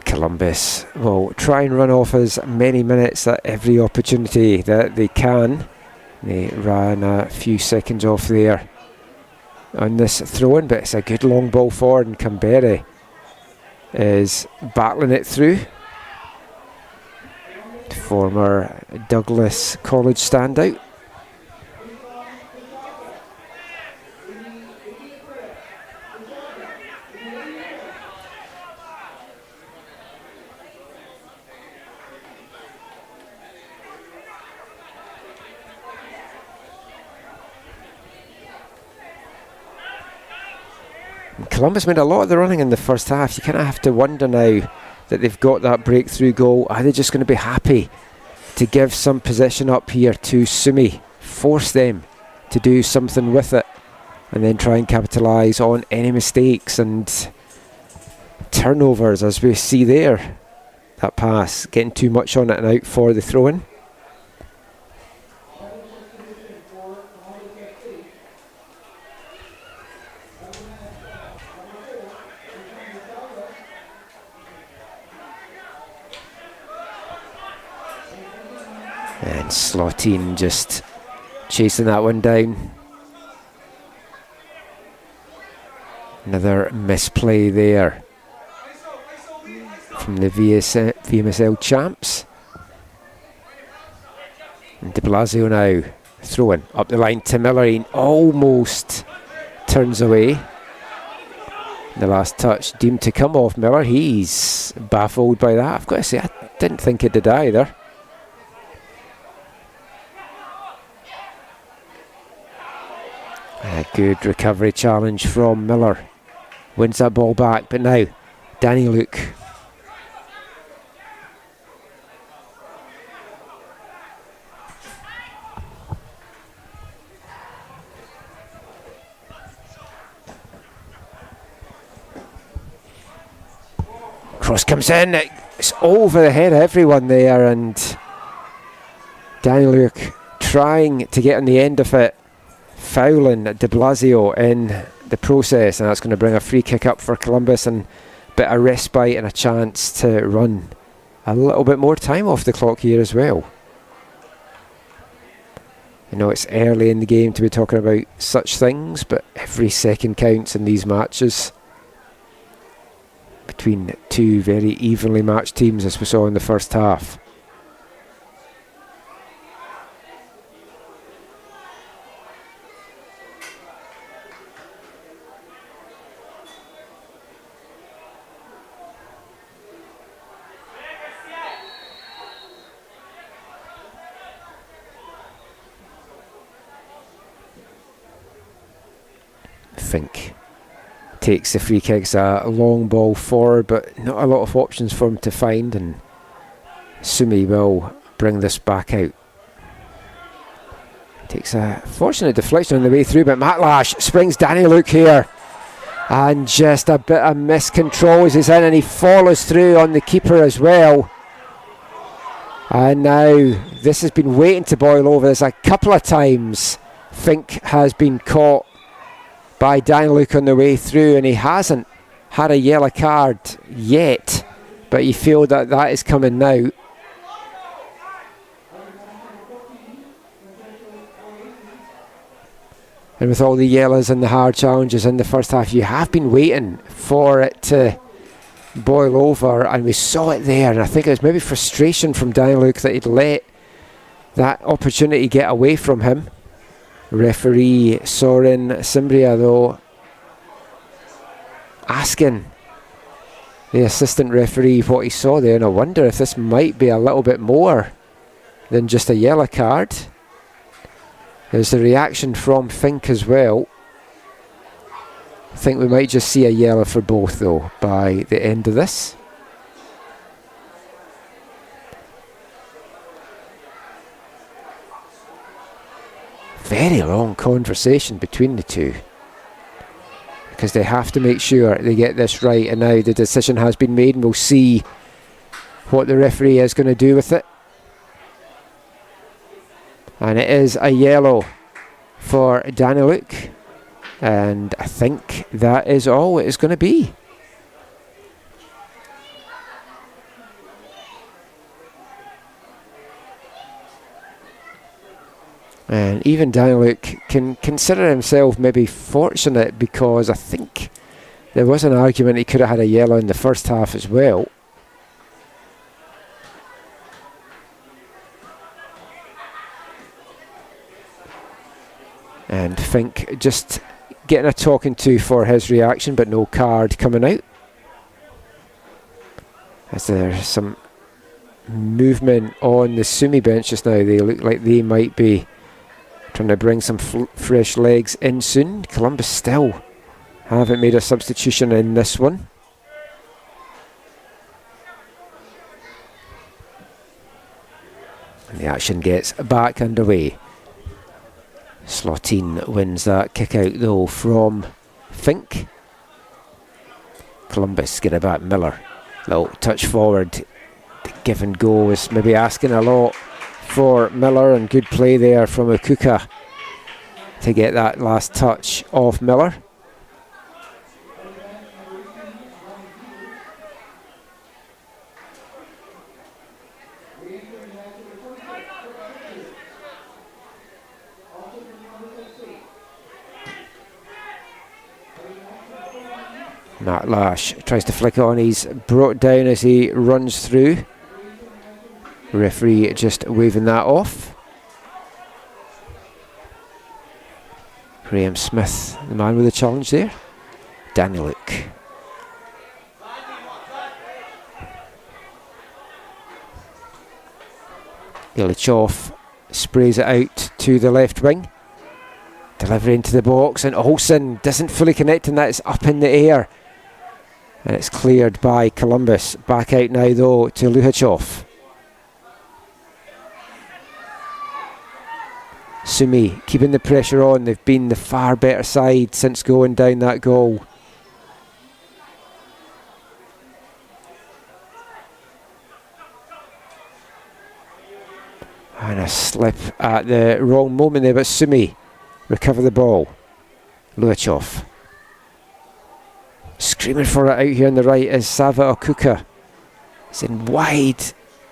Columbus will try and run off as many minutes at every opportunity that they can. They ran a few seconds off there on this throw-in, but it's a good long ball forward, and Canberra is battling it through. Former Douglas College standout. Columbus made a lot of the running in the first half. You kind of have to wonder now that they've got that breakthrough goal. Are they just going to be happy to give some possession up here to Sumy, force them to do something with it, and then try and capitalise on any mistakes and turnovers, as we see there? That pass getting too much on it and out for the throw-in. And Slotine just chasing that one down. Another misplay there from the VMSL champs. And de Blasio now throwing up the line to Miller. He almost turns away. The last touch deemed to come off Miller. He's baffled by that. I've got to say, I didn't think it did either. A good recovery challenge from Miller. Wins that ball back, but now Danny Luke. Cross comes in, it's over the head of everyone there, and Danny Luke trying to get on the end of it, fouling de Blasio in the process, and that's going to bring a free kick up for Columbus and a bit of respite and a chance to run a little bit more time off the clock here as well. I know it's early in the game to be talking about such things, but every second counts in these matches between two very evenly matched teams, as we saw in the first half. Fink takes the free kick. It's a long ball forward, but not a lot of options for him to find, and Sumy will bring this back out. Takes a fortunate deflection on the way through, but Matlash springs Danny Luke here, and just a bit of miscontrol as he's in, and he follows through on the keeper as well. And now this has been waiting to boil over. There's a couple of times Fink has been caught by Daniluk on the way through, and he hasn't had a yellow card yet, but you feel that that is coming now. And with all the yellows and the hard challenges in the first half, you have been waiting for it to boil over, and we saw it there. And I think it was maybe frustration from Daniluk that he'd let that opportunity get away from him. Referee Soren Simbria, though, asking the assistant referee what he saw there, and I wonder if this might be a little bit more than just a yellow card. There's the reaction from Fink as well. I think we might just see a yellow for both, though, by the end of this. Very long conversation between the two, because they have to make sure they get this right, and now the decision has been made, and we'll see what the referee is going to do with it. And it is a yellow for Daniluk, and I think that is all it is going to be. And even Daniluk can consider himself maybe fortunate, because I think there was an argument he could have had a yellow in the first half as well. And Fink just getting a talking to for his reaction, but no card coming out. As there's some movement on the Sumy bench just now, they look like they might be trying to bring some fresh legs in soon. Columbus still haven't made a substitution in this one. And the action gets back underway. Slotine wins that kick out though from Fink. Columbus get it back. Miller, little touch forward. The give and go is maybe asking a lot for Miller, and good play there from Okuka to get that last touch off Miller. Matt Lash tries to flick on, he's brought down as he runs through. Referee just waving that off. Graham Smith, the man with the challenge there. Daniluk. Ilichov sprays it out to the left wing. Delivery into the box, and Olsen doesn't fully connect, and that is up in the air. And it's cleared by Columbus. Back out now though to Luhachov. Sumy keeping the pressure on. They've been the far better side since going down that goal. And a slip at the wrong moment there, but Sumy recover the ball. Luhachov screaming for it out here on the right is Sava Okuka. It's in wide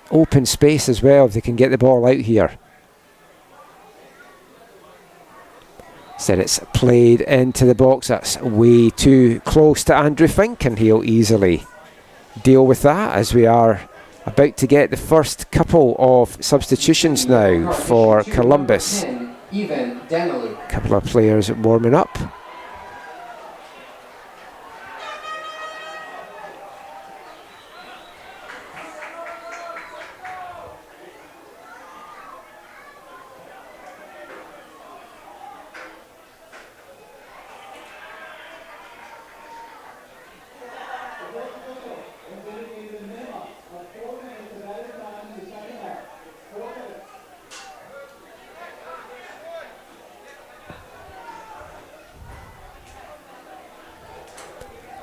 open space as well if they can get the ball out here. Said it's played into the box. That's way too close to Andrew Fink, and he'll easily deal with that as we are about to get the first couple of substitutions now for Columbus. A couple of players warming up.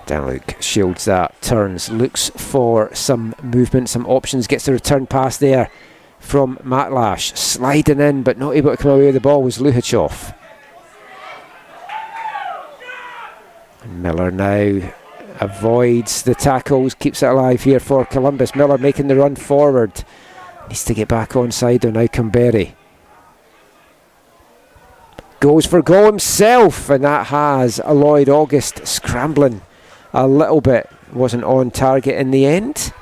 Daniluk shields that, turns, looks for some movement, some options, gets the return pass there from Matlash, sliding in but not able to come away with the ball was Luhachov. Miller now avoids the tackles, keeps it alive here for Columbus. Miller making the run forward. Needs to get back onside on now Cumberry. Goes for goal himself, and that has Lloyd August scrambling a little bit. Wasn't on target in the end.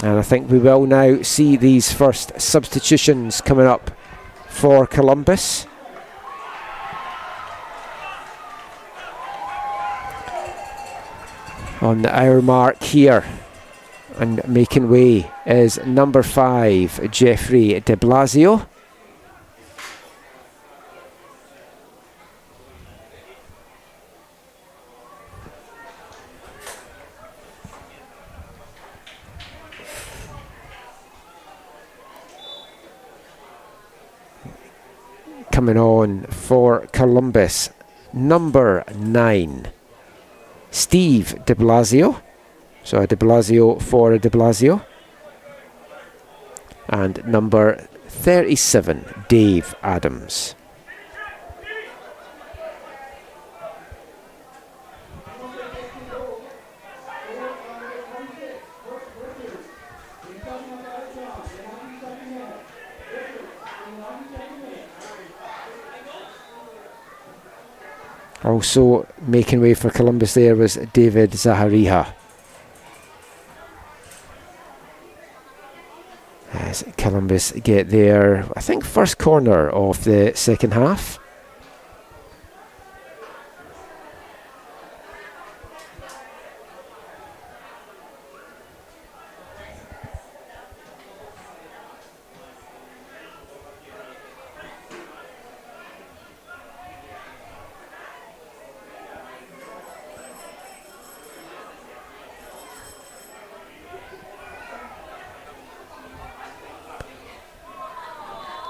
And I think we will now see these first substitutions coming up for Columbus. On the hour mark here, and making way is number 5, Jeffrey de Blasio. Coming on for Columbus, number 9, Steve de Blasio. So a de Blasio for a de Blasio. And number 37, Dave Adams. Also making way for Columbus there was David Zahariha. As Columbus get their, I think, first corner of the second half.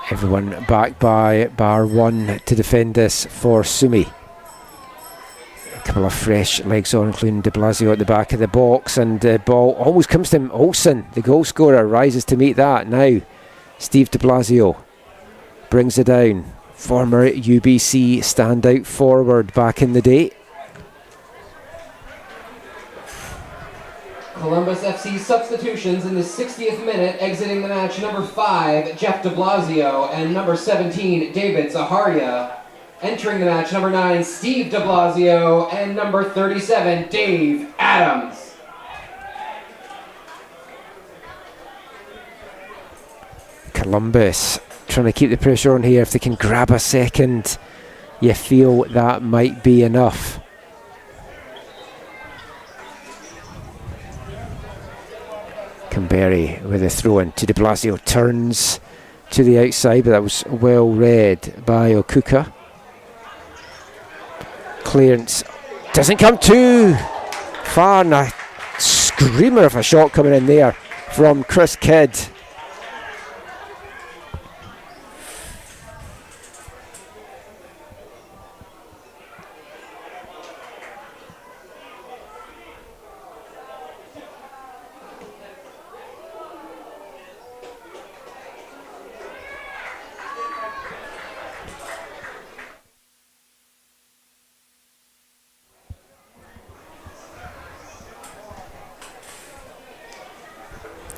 Everyone back by bar 1 to defend this for Sumy. A couple of fresh legs on, including de Blasio at the back of the box, and the ball almost comes to Olsen. The goal scorer rises to meet that. Now Steve de Blasio brings it down. Former UBC standout forward back in the day. Columbus FC substitutions in the 60th minute, exiting the match number 5, Jeff de Blasio, and number 17, David Zaharia. Entering the match number 9, Steve de Blasio, and number 37, Dave Adams. Columbus trying to keep the pressure on here. If they can grab a second, you feel that might be enough. Cumberry with a throw in to de Blasio, turns to the outside, but that was well read by Okuka. Clearance doesn't come too far, and a screamer of a shot coming in there from Chris Kidd.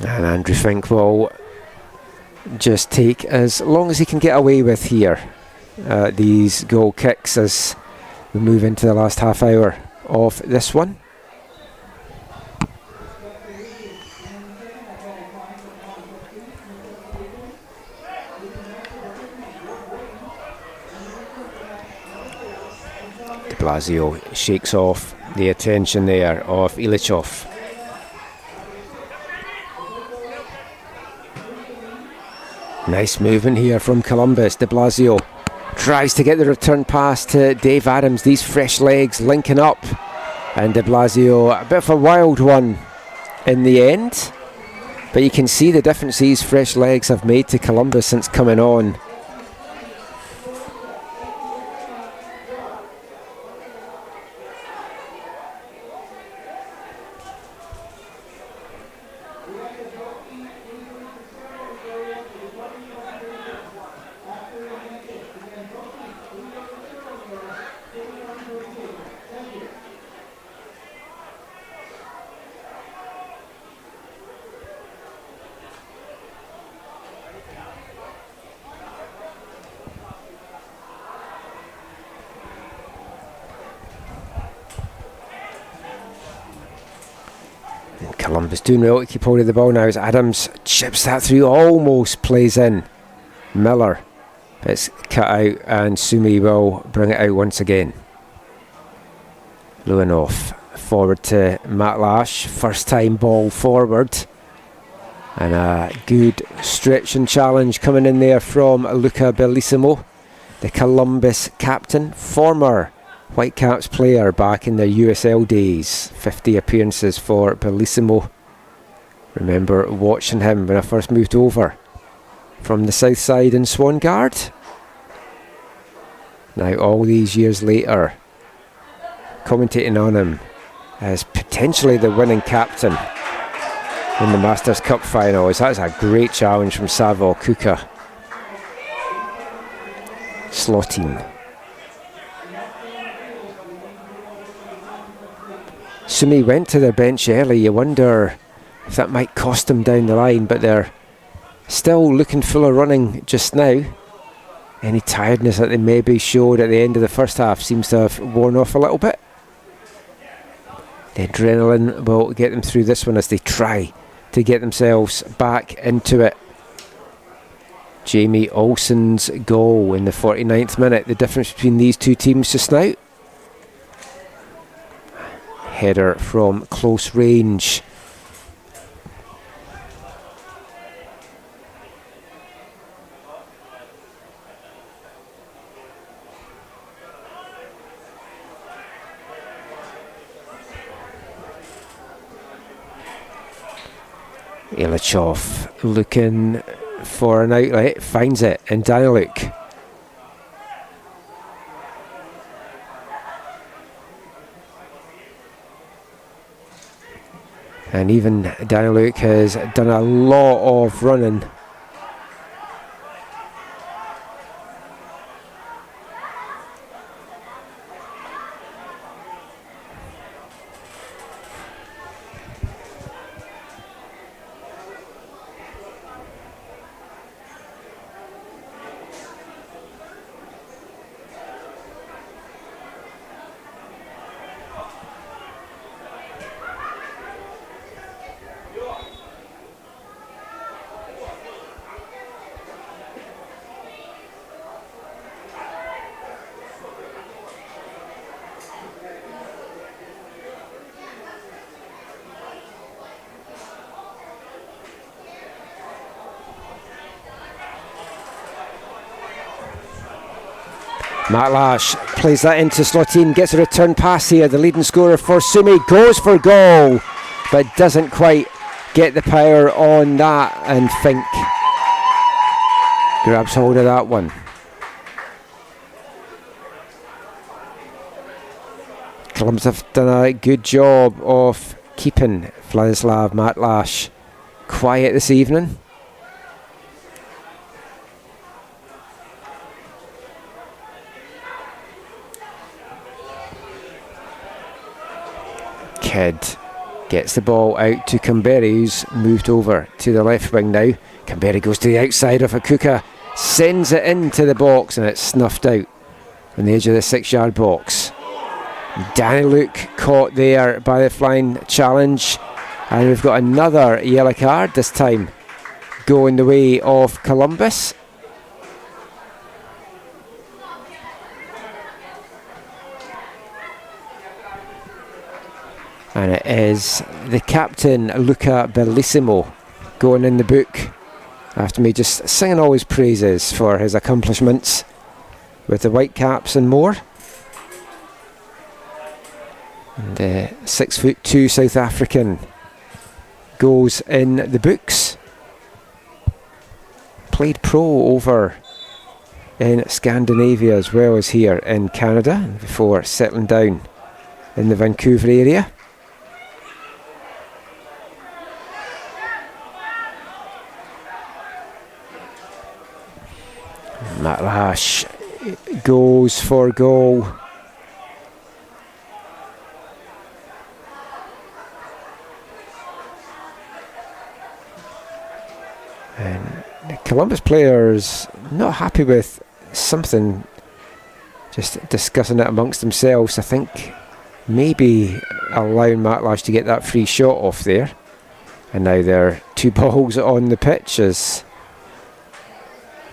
And Andrew Fink will just take as long as he can get away with here. These goal kicks as we move into the last half hour of this one. De Blasio shakes off the attention there of Ilichov. Nice movement here from Columbus. De Blasio tries to get the return pass to Dave Adams. These fresh legs linking up. And de Blasio, a bit of a wild one in the end. But you can see the difference these fresh legs have made to Columbus since coming on. And Columbus doing well to keep hold of the ball now as Adams chips that through, almost plays in. Miller, it's cut out and Sumy will bring it out once again. Lewinoff forward to Matt Lash, first time ball forward. And a good stretch and challenge coming in there from Luca Bellissimo, the Columbus captain, former Whitecaps player back in their USL days. 50 appearances for Bellissimo. Remember watching him when I first moved over from the south side in Swangard. Now all these years later, commentating on him as potentially the winning captain in the Masters Cup finals. That's a great challenge from Savo Kuka. Slotine. Sumy went to their bench early. You wonder if that might cost them down the line, but they're still looking full of running just now. Any tiredness that they maybe showed at the end of the first half seems to have worn off a little bit. The adrenaline will get them through this one as they try to get themselves back into it. Jamie Olsen's goal in the 49th minute. The difference between these two teams just now. Header from close range. Ilachov looking for an outlet, finds it in Daniluk. And even Daniluk has done a lot of running. Matt Lash plays that into Slotine, gets a return pass here. The leading scorer for Sumy goes for goal, but doesn't quite get the power on that, and Fink grabs hold of that one. Columbus have done a good job of keeping Vladislav Matlash quiet this evening. Kidd gets the ball out to Kamberi, who's moved over to the left wing now. Kamberi goes to the outside of Akuka, sends it into the box, and it's snuffed out on the edge of the 6-yard box. Daniluk caught there by the flying challenge, and we've got another yellow card, this time going the way of Columbus. And it is the captain, Luca Bellissimo, going in the book after me just singing all his praises for his accomplishments with the Whitecaps and more. And the 6'2" South African goes in the books. Played pro over in Scandinavia as well as here in Canada before settling down in the Vancouver area. Matt Lash goes for goal. And the Columbus players not happy with something, just discussing it amongst themselves. I think maybe allowing Matlash to get that free shot off there. And now there are 2 balls on the pitch as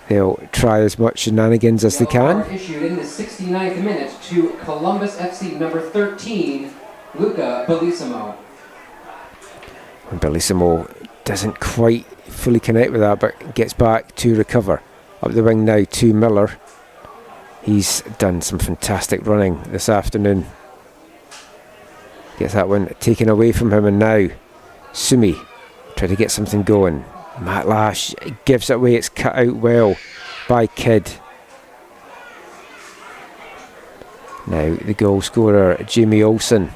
they'll try as much shenanigans as they can. Issued in the 69th minute to Columbus FC number 13, Luca Bellissimo. And Bellissimo doesn't quite fully connect with that, but gets back to recover. Up the wing now to Miller. He's done some fantastic running this afternoon. Gets that one taken away from him, and now Sumy trying to get something going. Matlash gives it away. It's cut out well by Kidd. Now the goal scorer, Jamie Olsen.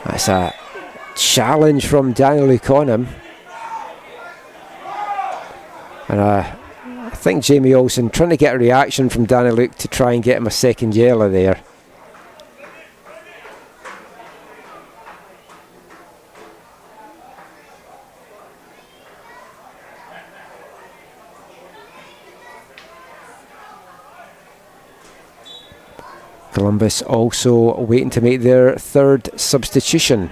That's a challenge from Daniel Luke on him. And I think Jamie Olsen trying to get a reaction from Daniel Luke to try and get him a second yellow there. Columbus also waiting to make their 3rd substitution,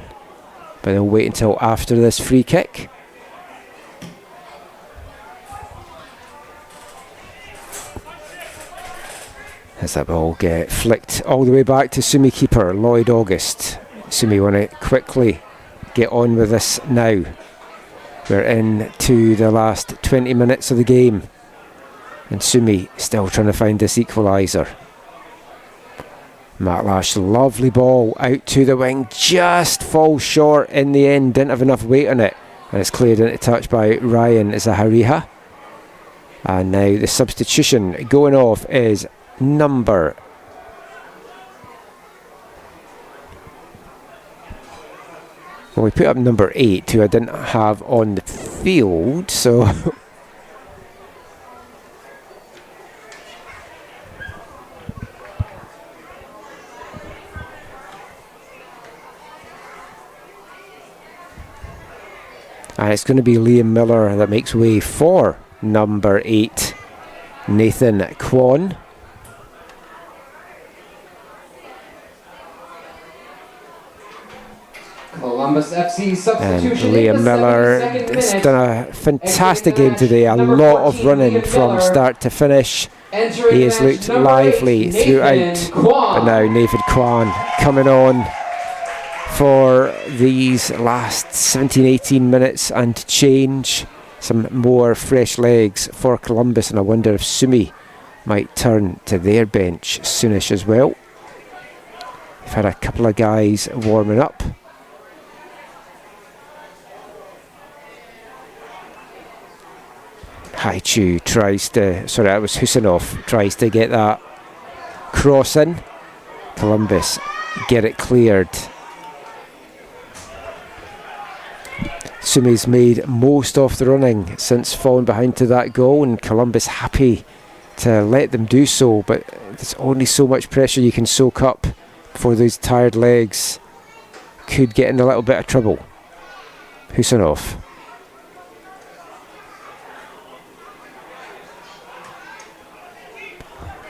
but they'll wait until after this free kick. As that ball get flicked all the way back to Sumy keeper Lloyd August. Sumy want to quickly get on with this now. We're into the last 20 minutes of the game, and Sumy still trying to find this equaliser. Matlash, lovely ball out to the wing, just falls short in the end, didn't have enough weight on it, and it's cleared into touch by Ryan Zahariha. And now the substitution going off is number we put up number 8, who I didn't have on the field, so and it's going to be Liam Miller that makes way for number 8, Nathan Kwon. Columbus FC substitution. And Liam Miller has done a fantastic game today. A lot of running from start to finish. He has looked lively throughout. But now Nathan Kwon coming on for these last 17-18 minutes and change. Some more fresh legs for Columbus, and I wonder if Sumy might turn to their bench soonish as well. We've had a couple of guys warming up. Haichu tries to, sorry, that was Husinov, tries to get that cross in. Columbus get it cleared. Sumy's made most of the running since falling behind to that goal, and Columbus happy to let them do so, but there's only so much pressure you can soak up before those tired legs could get in a little bit of trouble. Husinov.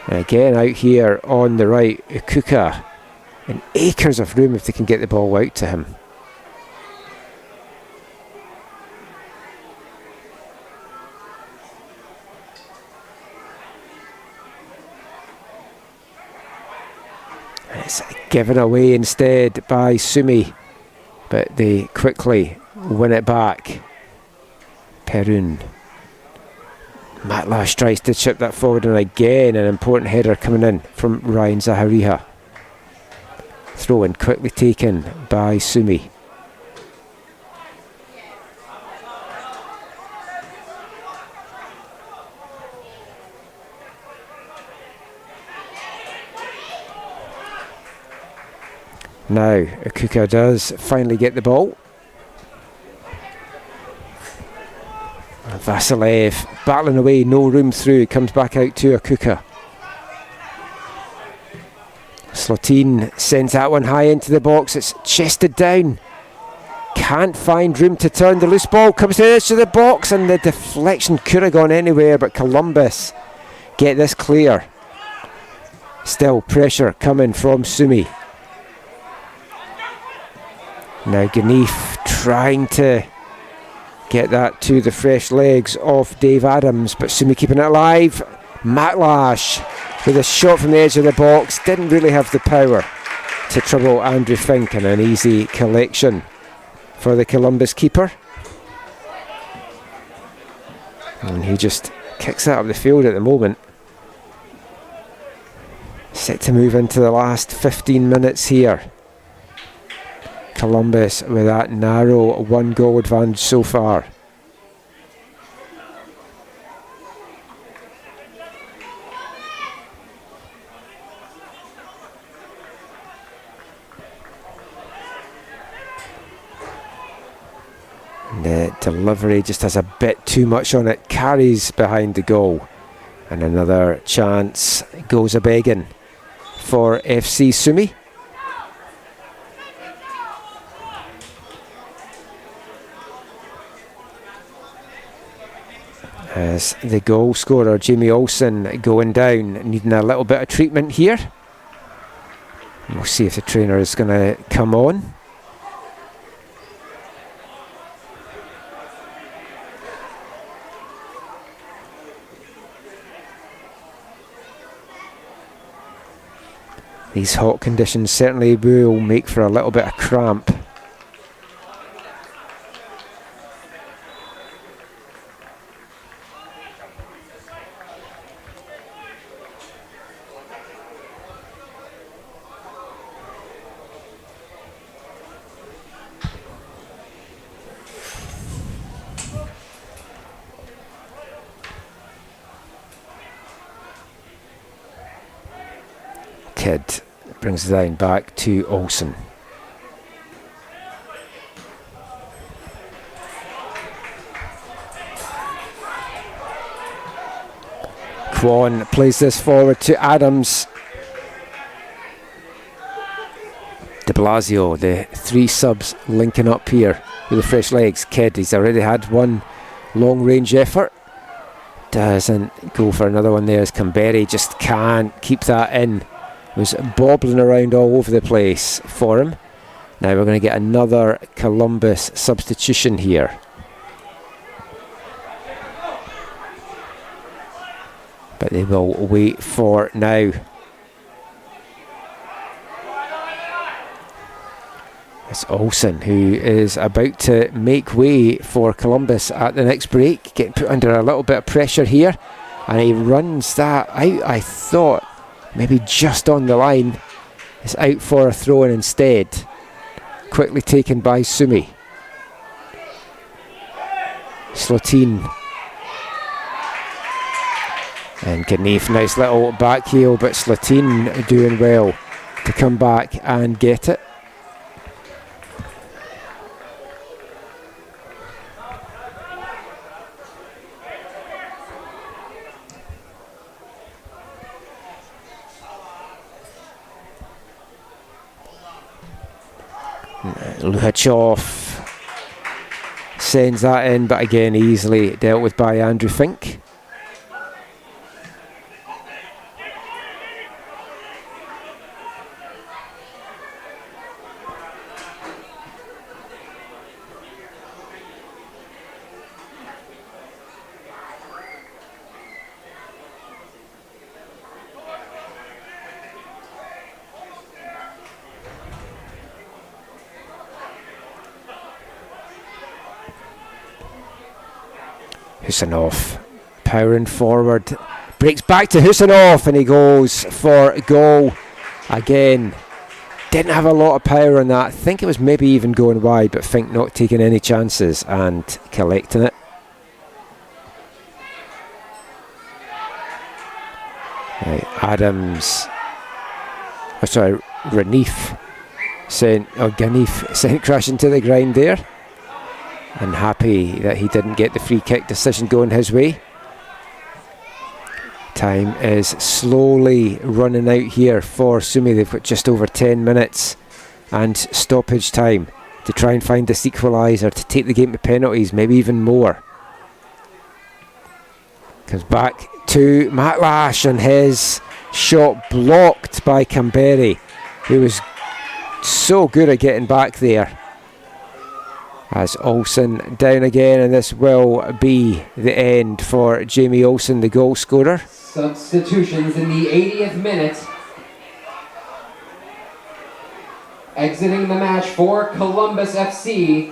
And again out here on the right, Ukuka, and acres of room if they can get the ball out to him. And it's given away instead by Sumy, but they quickly win it back. Perun. Matlash tries to chip that forward, and again an important header coming in from Ryan Zahariha. Throw in quickly taken by Sumy. Now Akuka does finally get the ball. Vasilev battling away, no room through, comes back out to Akuka. Slotin sends that one high into the box, it's chested down. Can't find room to turn, the loose ball comes to the edge of the box, and the deflection could have gone anywhere, but Columbus get this clear. Still pressure coming from Sumy. Now Ganef trying to get that to the fresh legs of Dave Adams, but Sumy keeping it alive. Matlash with a shot from the edge of the box, didn't really have the power to trouble Andrew Fink, and an easy collection for the Columbus keeper. And he just kicks that up the field at the moment. Set to move into the last 15 minutes here. Columbus with that narrow 1-goal advantage so far. The delivery just has a bit too much on it, carries behind the goal, and another chance goes a-begging for FC Sumy. As the goal scorer Jamie Olsen going down, needing a little bit of treatment here. We'll see if the trainer is going to come on. These hot conditions certainly will make for a little bit of cramp. Kidd brings the line back to Olsen. Kwon plays this forward to Adams. De Blasio, the three subs linking up here with the fresh legs. Kidd, he's already had one long range effort. Doesn't go for another one there as Camberry just can't keep that in. Was bobbling around all over the place for him. Now we're going to get another Columbus substitution here. But they will wait for now. It's Olsen who is about to make way for Columbus at the next break. Getting put under a little bit of pressure here. And he runs that out, I thought. Maybe just on the line. It's out for a throw-in instead. Quickly taken by Sumy. Slotine. And Ganef, nice little back heel, but Slotine doing well to come back and get it. Luhachov sends that in, but again easily dealt with by Andrew Fink. Husanov powering forward, breaks back to Husanov, and he goes for goal again. Didn't have a lot of power on that. I think it was maybe even going wide, but Fink not taking any chances and collecting it. Right, Adams, Ganef sent crashing to the ground there. And happy that he didn't get the free kick decision going his way. Time is slowly running out here for Sumy. They've got just over 10 minutes and stoppage time to try and find this equaliser, to take the game to penalties, maybe even more. Comes back to Matlash, and his shot blocked by Camberry, who was so good at getting back there. As Olsen down again, and this will be the end for Jamie Olsen, the goal scorer. Substitutions in the 80th minute. Exiting the match for Columbus FC,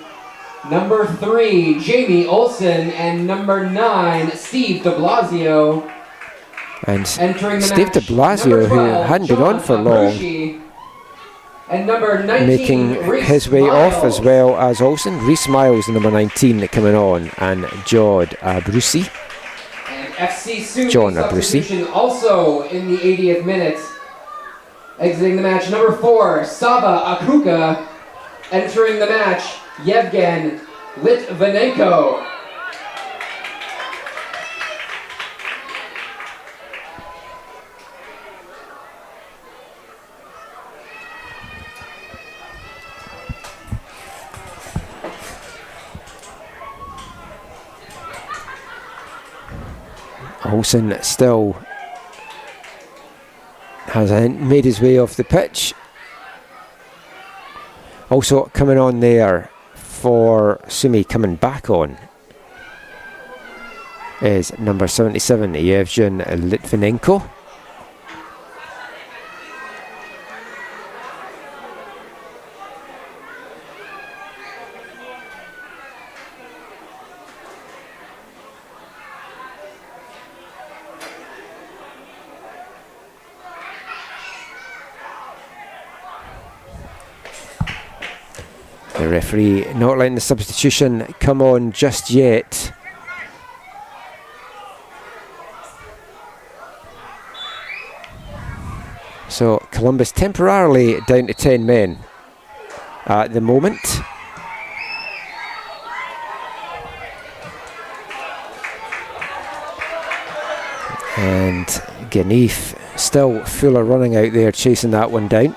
number 3, Jamie Olsen, and number 9, Steve de Blasio. And Entering the Steve match, de Blasio, 12, who hadn't been on for long, and number 19, making Reece his way Miles. off as well as Olsen. Reece Miles, the number 19, coming on, and Jod Abrusi. And FC Sumy John Abrusi. substitution also in the 80th minute. Exiting the match, number 4, Sava Akuka. Entering the match, Yevgen Litvinenko. Olsen still hasn't made his way off the pitch. Also coming on there for Sumy, coming back on, is number 77, Yevgen Litvinenko. The referee not letting the substitution come on just yet. So Columbus temporarily down to 10 men at the moment. And Ganef still full of running out there, chasing that one down.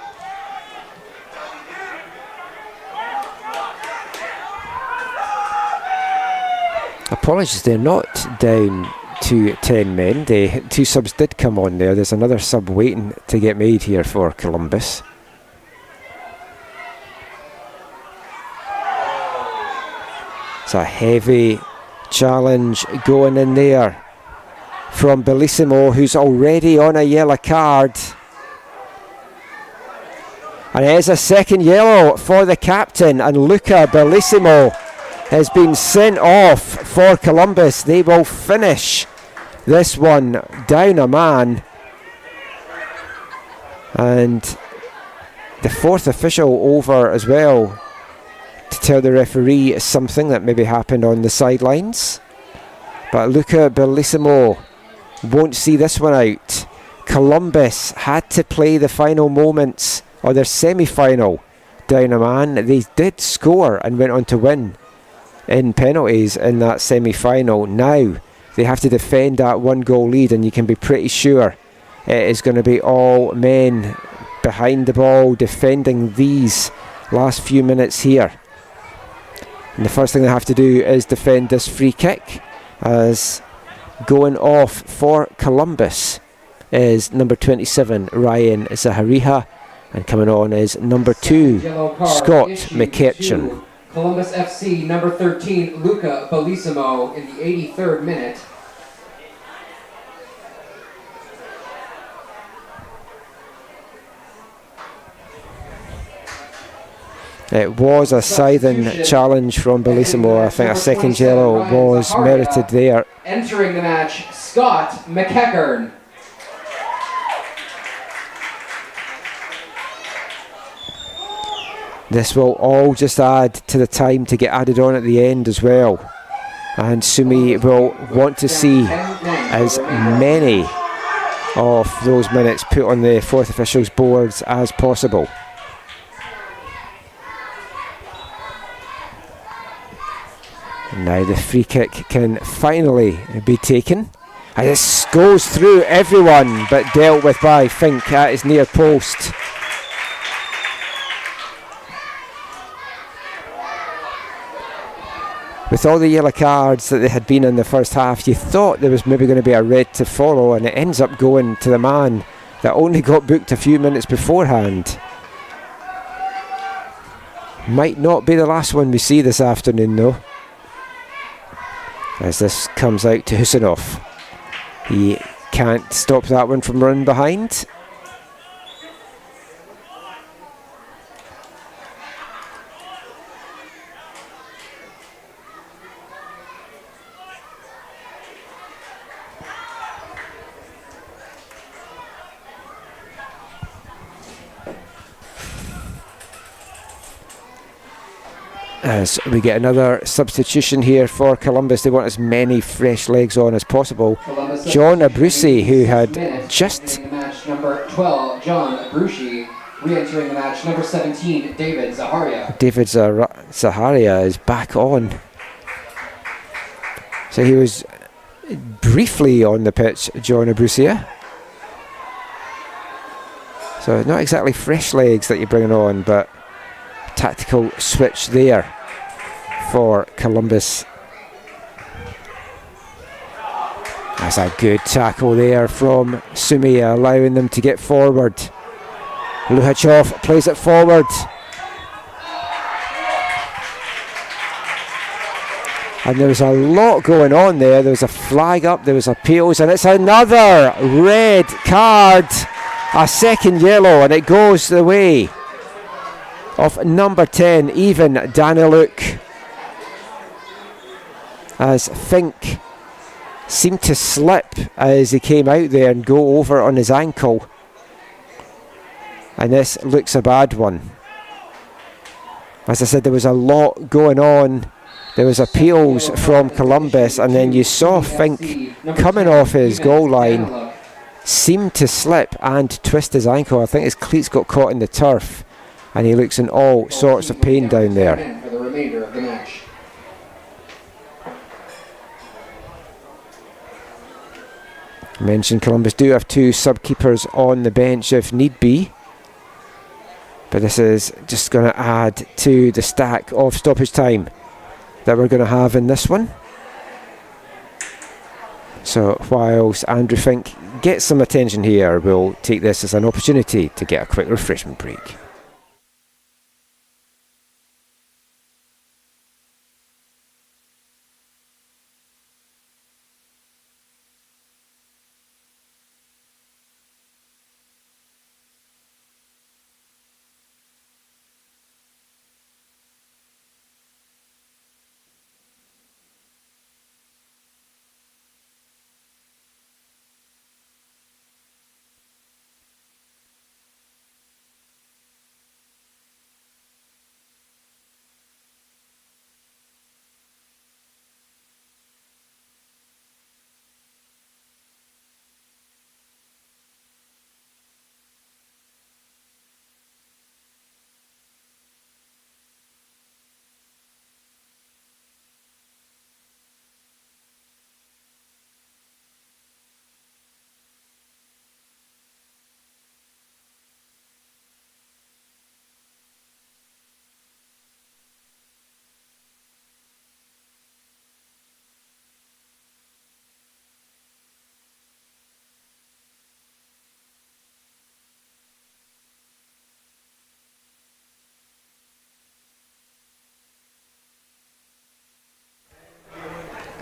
Apologies, they're not down to 10 men. The 2 subs did come on there. There's another sub waiting to get made here for Columbus. It's a heavy challenge going in there from Bellissimo, who's already on a yellow card. And it is a second yellow for the captain, and Luca Bellissimo has been sent off for Columbus. They will finish this one down a man. And the 4th official over as well to tell the referee something that maybe happened on the sidelines. But Luca Bellissimo won't see this one out. Columbus had to play the final moments, or their semi-final, down a man. They did score and went on to win in penalties in that semi-final. Now they have to defend that 1-goal lead, and you can be pretty sure it is going to be all men behind the ball defending these last few minutes here. And the first thing they have to do is defend this free kick, as going off for Columbus is number 27 Ryan Zahariha, and coming on is number 2 Scott McKerchin. Columbus FC, number 13, Luca Bellissimo, in the 83rd minute. It was a scything challenge from Bellissimo. I think a second yellow was merited there. Entering the match, Scott McKechern. This will all just add to the time to get added on at the end as well. And Sumy will want to see as many of those minutes put on the 4th officials' boards as possible. And now the free kick can finally be taken. And this goes through everyone, but dealt with by Fink at his near post. With all the yellow cards that there had been in the first half, you thought there was maybe going to be a red to follow, and it ends up going to the man that only got booked a few minutes beforehand. Might not be the last one we see this afternoon, though, as this comes out to Husinov. He can't stop that one from running behind. As we get another substitution here for Columbus, they want as many fresh legs on as possible. John Abruzzi, who had just... Match number 12, John Abruzzi, re-entering the match number 17, David Zaharia. David Zaharia is back on. So he was briefly on the pitch, John Abruzzi. So not exactly fresh legs that you're bringing on, but tactical switch there for Columbus. That's a good tackle there from Sumy, allowing them to get forward. Luhachov plays it forward. And there was a lot going on there. There was a flag up, there was appeals, and it's another red card. A second yellow, and it goes the way of number 10, even Daniluk, as Fink seemed to slip as he came out there and go over on his ankle. And this looks a bad one. As I said, there was a lot going on. There was appeals from Columbus, and then you saw Fink coming off his goal line, seemed to slip and twist his ankle. I think his cleats got caught in the turf, and he looks in all sorts of pain down there. For the remainder of the match. I mentioned Columbus do have two sub-keepers on the bench if need be, but this is just going to add to the stack of stoppage time that we're going to have in this one. So whilst Andrew Fink gets some attention here, we'll take this as an opportunity to get a quick refreshment break.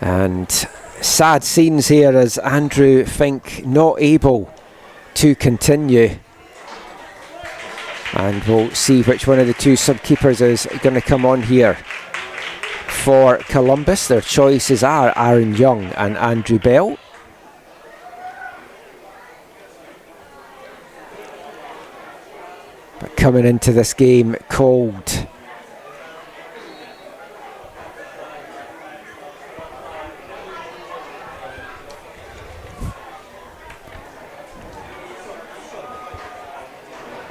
And sad scenes here as Andrew Fink not able to continue. And we'll see which one of the two sub-keepers is going to come on here for Columbus. Their choices are Aaron Young and Andrew Bell. But coming into this game cold.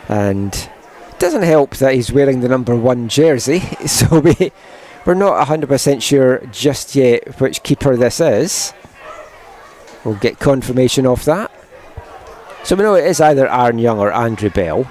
And it doesn't help that he's wearing the number 1 jersey, so we're not 100% sure just yet which keeper this is. We'll get confirmation of that. So we know it is either Aaron Young or Andrew Bell.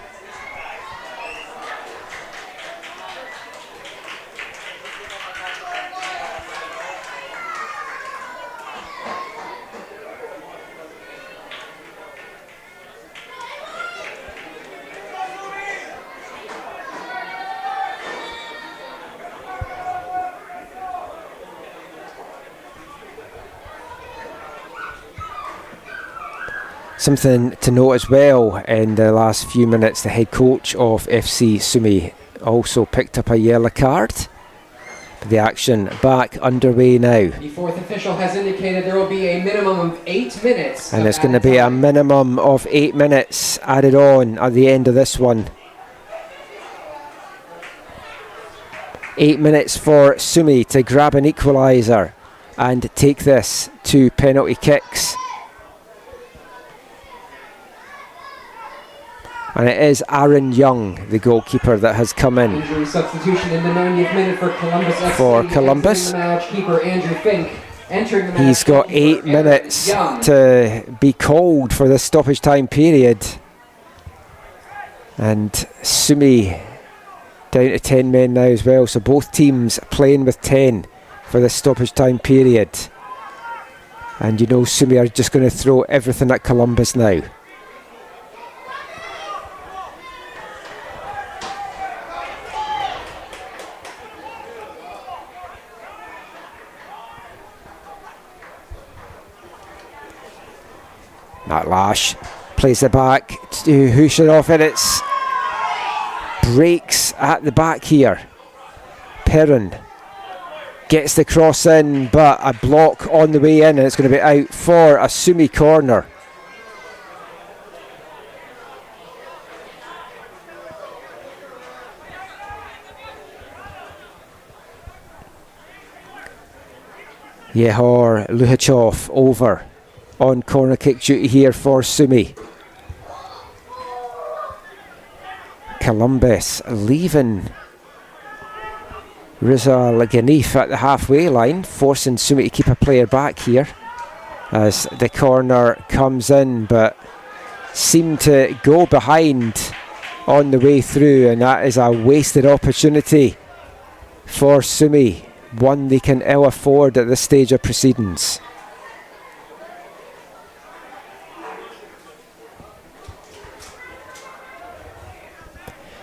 Something to note as well, in the last few minutes, the head coach of FC Sumy also picked up a yellow card. The action back underway now. The fourth official has indicated there will be a minimum of 8 minutes. And it's going to be a minimum of 8 minutes added on at the end of this one. 8 minutes for Sumy to grab an equaliser and take this to penalty kicks. And it is Aaron Young, the goalkeeper, that has come in. Injury substitution in the 90th minute for Columbus FC. For Columbus. Keeper Andrew Fink entering the match. He's got 8 minutes to be called for this stoppage time period. And Sumy down to 10 men now as well. So both teams playing with 10 for this stoppage time period. And you know Sumy are just going to throw everything at Columbus now. Matt Lash plays it back to Husharov, and it's breaks at the back here. Perrin gets the cross in, but a block on the way in, and it's going to be out for a Sumy corner. Yehor Luhachov over on corner kick duty here for Sumy. Columbus leaving Rizal Ganif at the halfway line, forcing Sumy to keep a player back here as the corner comes in, but seem to go behind on the way through, and that is a wasted opportunity for Sumy, one they can ill afford at this stage of proceedings.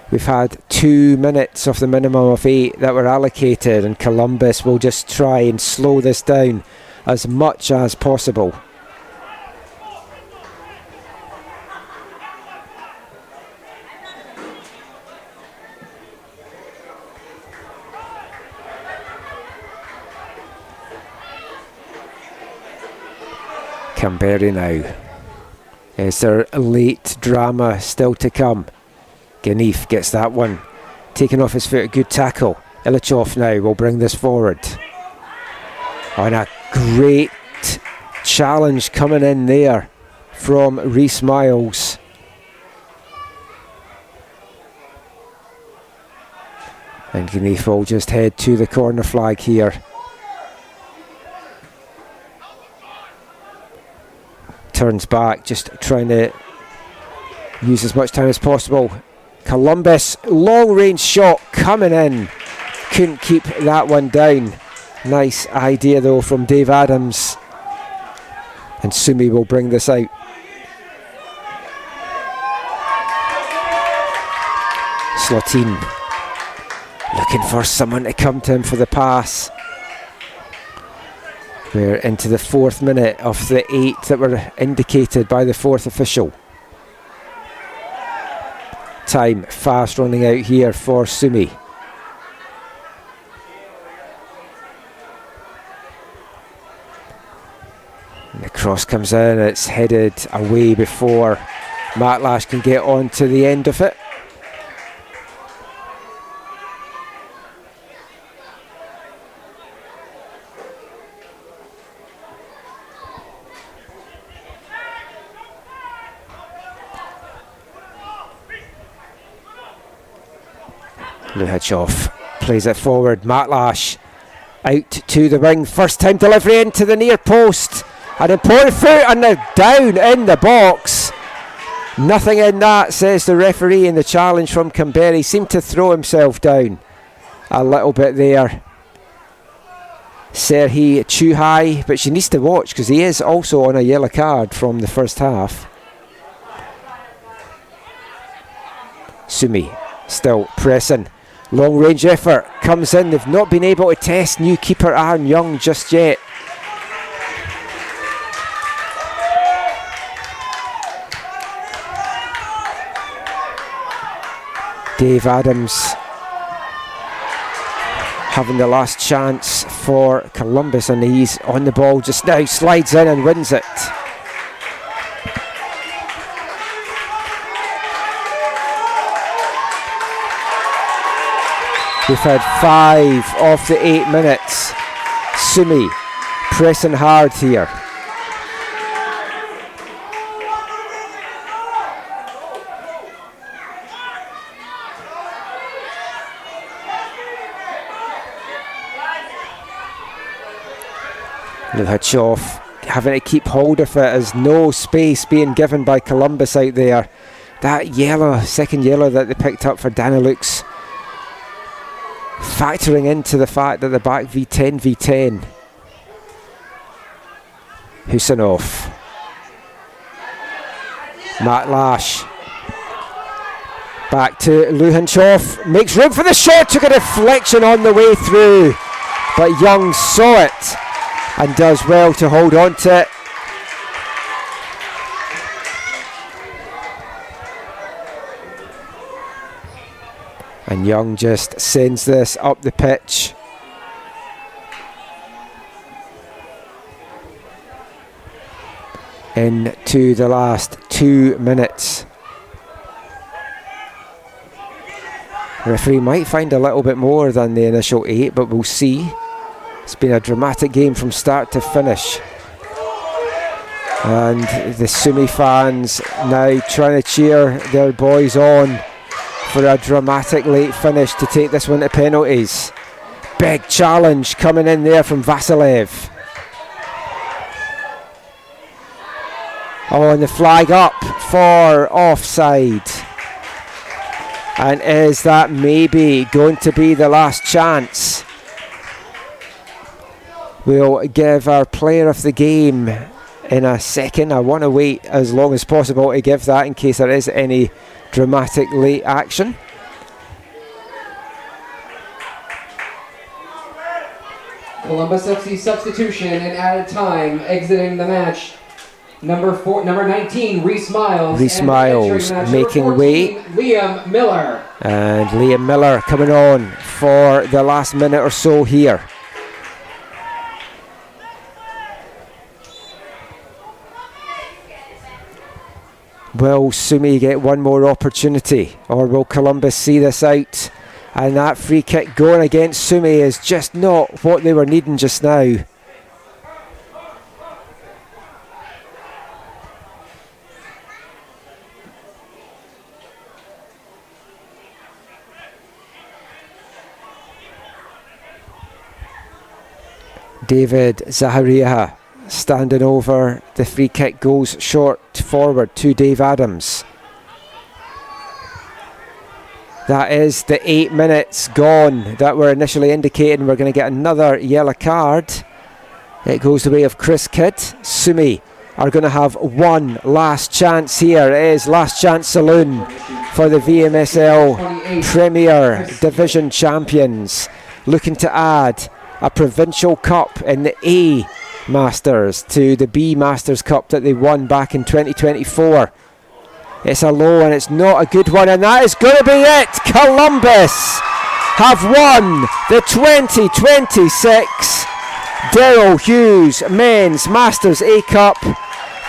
We've had 2 minutes of the minimum of 8 that were allocated, and Columbus will just try and slow this down as much as possible. Canberra now. Is there a late drama still to come? Ganif gets that one taken off his foot. A good tackle. Ilichov now will bring this forward. And a great challenge coming in there from Rhys Miles. And Ganif will just head to the corner flag here. Turns back, just trying to use as much time as possible. Columbus, long range shot coming in. Couldn't keep that one down. Nice idea though from Dave Adams. And Sumy will bring this out. Slotine looking for someone to come to him for the pass. We're into the 4th minute of the 8 that were indicated by the 4th official. Time fast running out here for Sumy. And the cross comes in, it's headed away before Matt Lash can get on to the end of it. Luhachov plays it forward. Matt Lash out to the wing. First time delivery into the near post. An important foot and now down in the box. Nothing in that, says the referee, in the challenge from Canberra. He seemed to throw himself down a little bit there. Serhi Chuhai, but she needs to watch because he is also on a yellow card from the first half. Sumy still pressing. Long range effort comes in. They've not been able to test new keeper Aaron Young just yet. Dave Adams having the last chance for Columbus, and he's on the ball just now, slides in and wins it. We've had 5 of the 8 minutes. Sumy pressing hard here. Luhachoff having to keep hold of it as no space being given by Columbus out there. That yellow, second yellow that they picked up for Daniluk's, factoring into the fact that they're back v10. Husanov. Matt Lash. Back to Luhanchov. Makes room for the shot. Took a deflection on the way through. But Young saw it and does well to hold on to it. And Young just sends this up the pitch. Into the last 2 minutes. The referee might find a little bit more than the initial 8, but we'll see. It's been a dramatic game from start to finish. And the Sumy fans now trying to cheer their boys on for a dramatic late finish to take this one to penalties. Big challenge coming in there from Vasilev. Oh, and the flag up for offside. And is that maybe going to be the last chance? We'll give our player of the game in a second. I want to wait as long as possible to give that in case there is any dramatic late action. Columbus FC substitution and added time, exiting the match. Number 19, Reese Miles. Reese Miles making 14, way. Liam Miller. And Liam Miller coming on for the last minute or so here. Will Sumy get one more opportunity, or will Columbus see this out? And that free kick going against Sumy is just not what they were needing just now. David Zaharia standing over. The free kick goes short forward to Dave Adams. That is the 8 minutes gone that were initially indicated, and we're going to get another yellow card. It goes the way of Chris Kidd. Sumy are going to have one last chance here. It is last chance saloon for the VMSL Premier Division champions, looking to add a provincial cup in the A Masters to the B Masters Cup that they won back in 2024. It's a low and it's not a good one, and that is going to be it. Columbus have won the 2026 Daryl Hughes Men's Masters A Cup,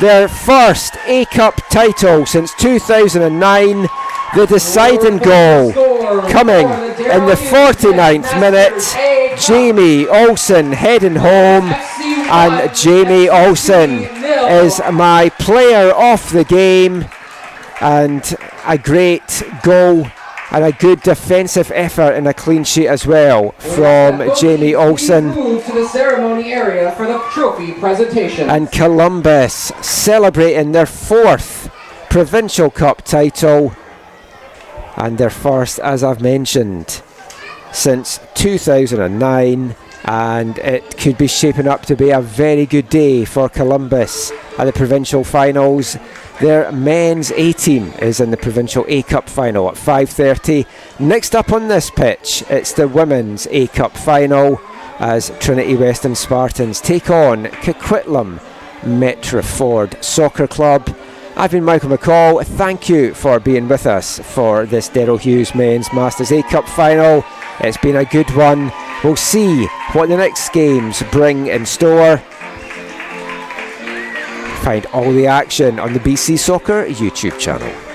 their first A Cup title since 2009. The deciding goal coming in the 49th minute. Jamie Olsen heading home, and Jamie Olsen is my player of the game, and a great goal and a good defensive effort and a clean sheet as well from Jamie Olsen. Move to the ceremony area for the trophy presentation. And Columbus celebrating their 4th Provincial Cup title, and their first, as I've mentioned, since 2009, and it could be shaping up to be a very good day for Columbus at the provincial finals. Their men's A team is in the provincial A Cup final at 5:30. Next up on this pitch, it's the women's A Cup final as Trinity Western Spartans take on Coquitlam Metroford Soccer Club. I've been Michael McCall. Thank you for being with us for this Daryl Hughes Men's Masters A Cup final. It's been a good one. We'll see what the next games bring in store. Find all the action on the BC Soccer YouTube channel.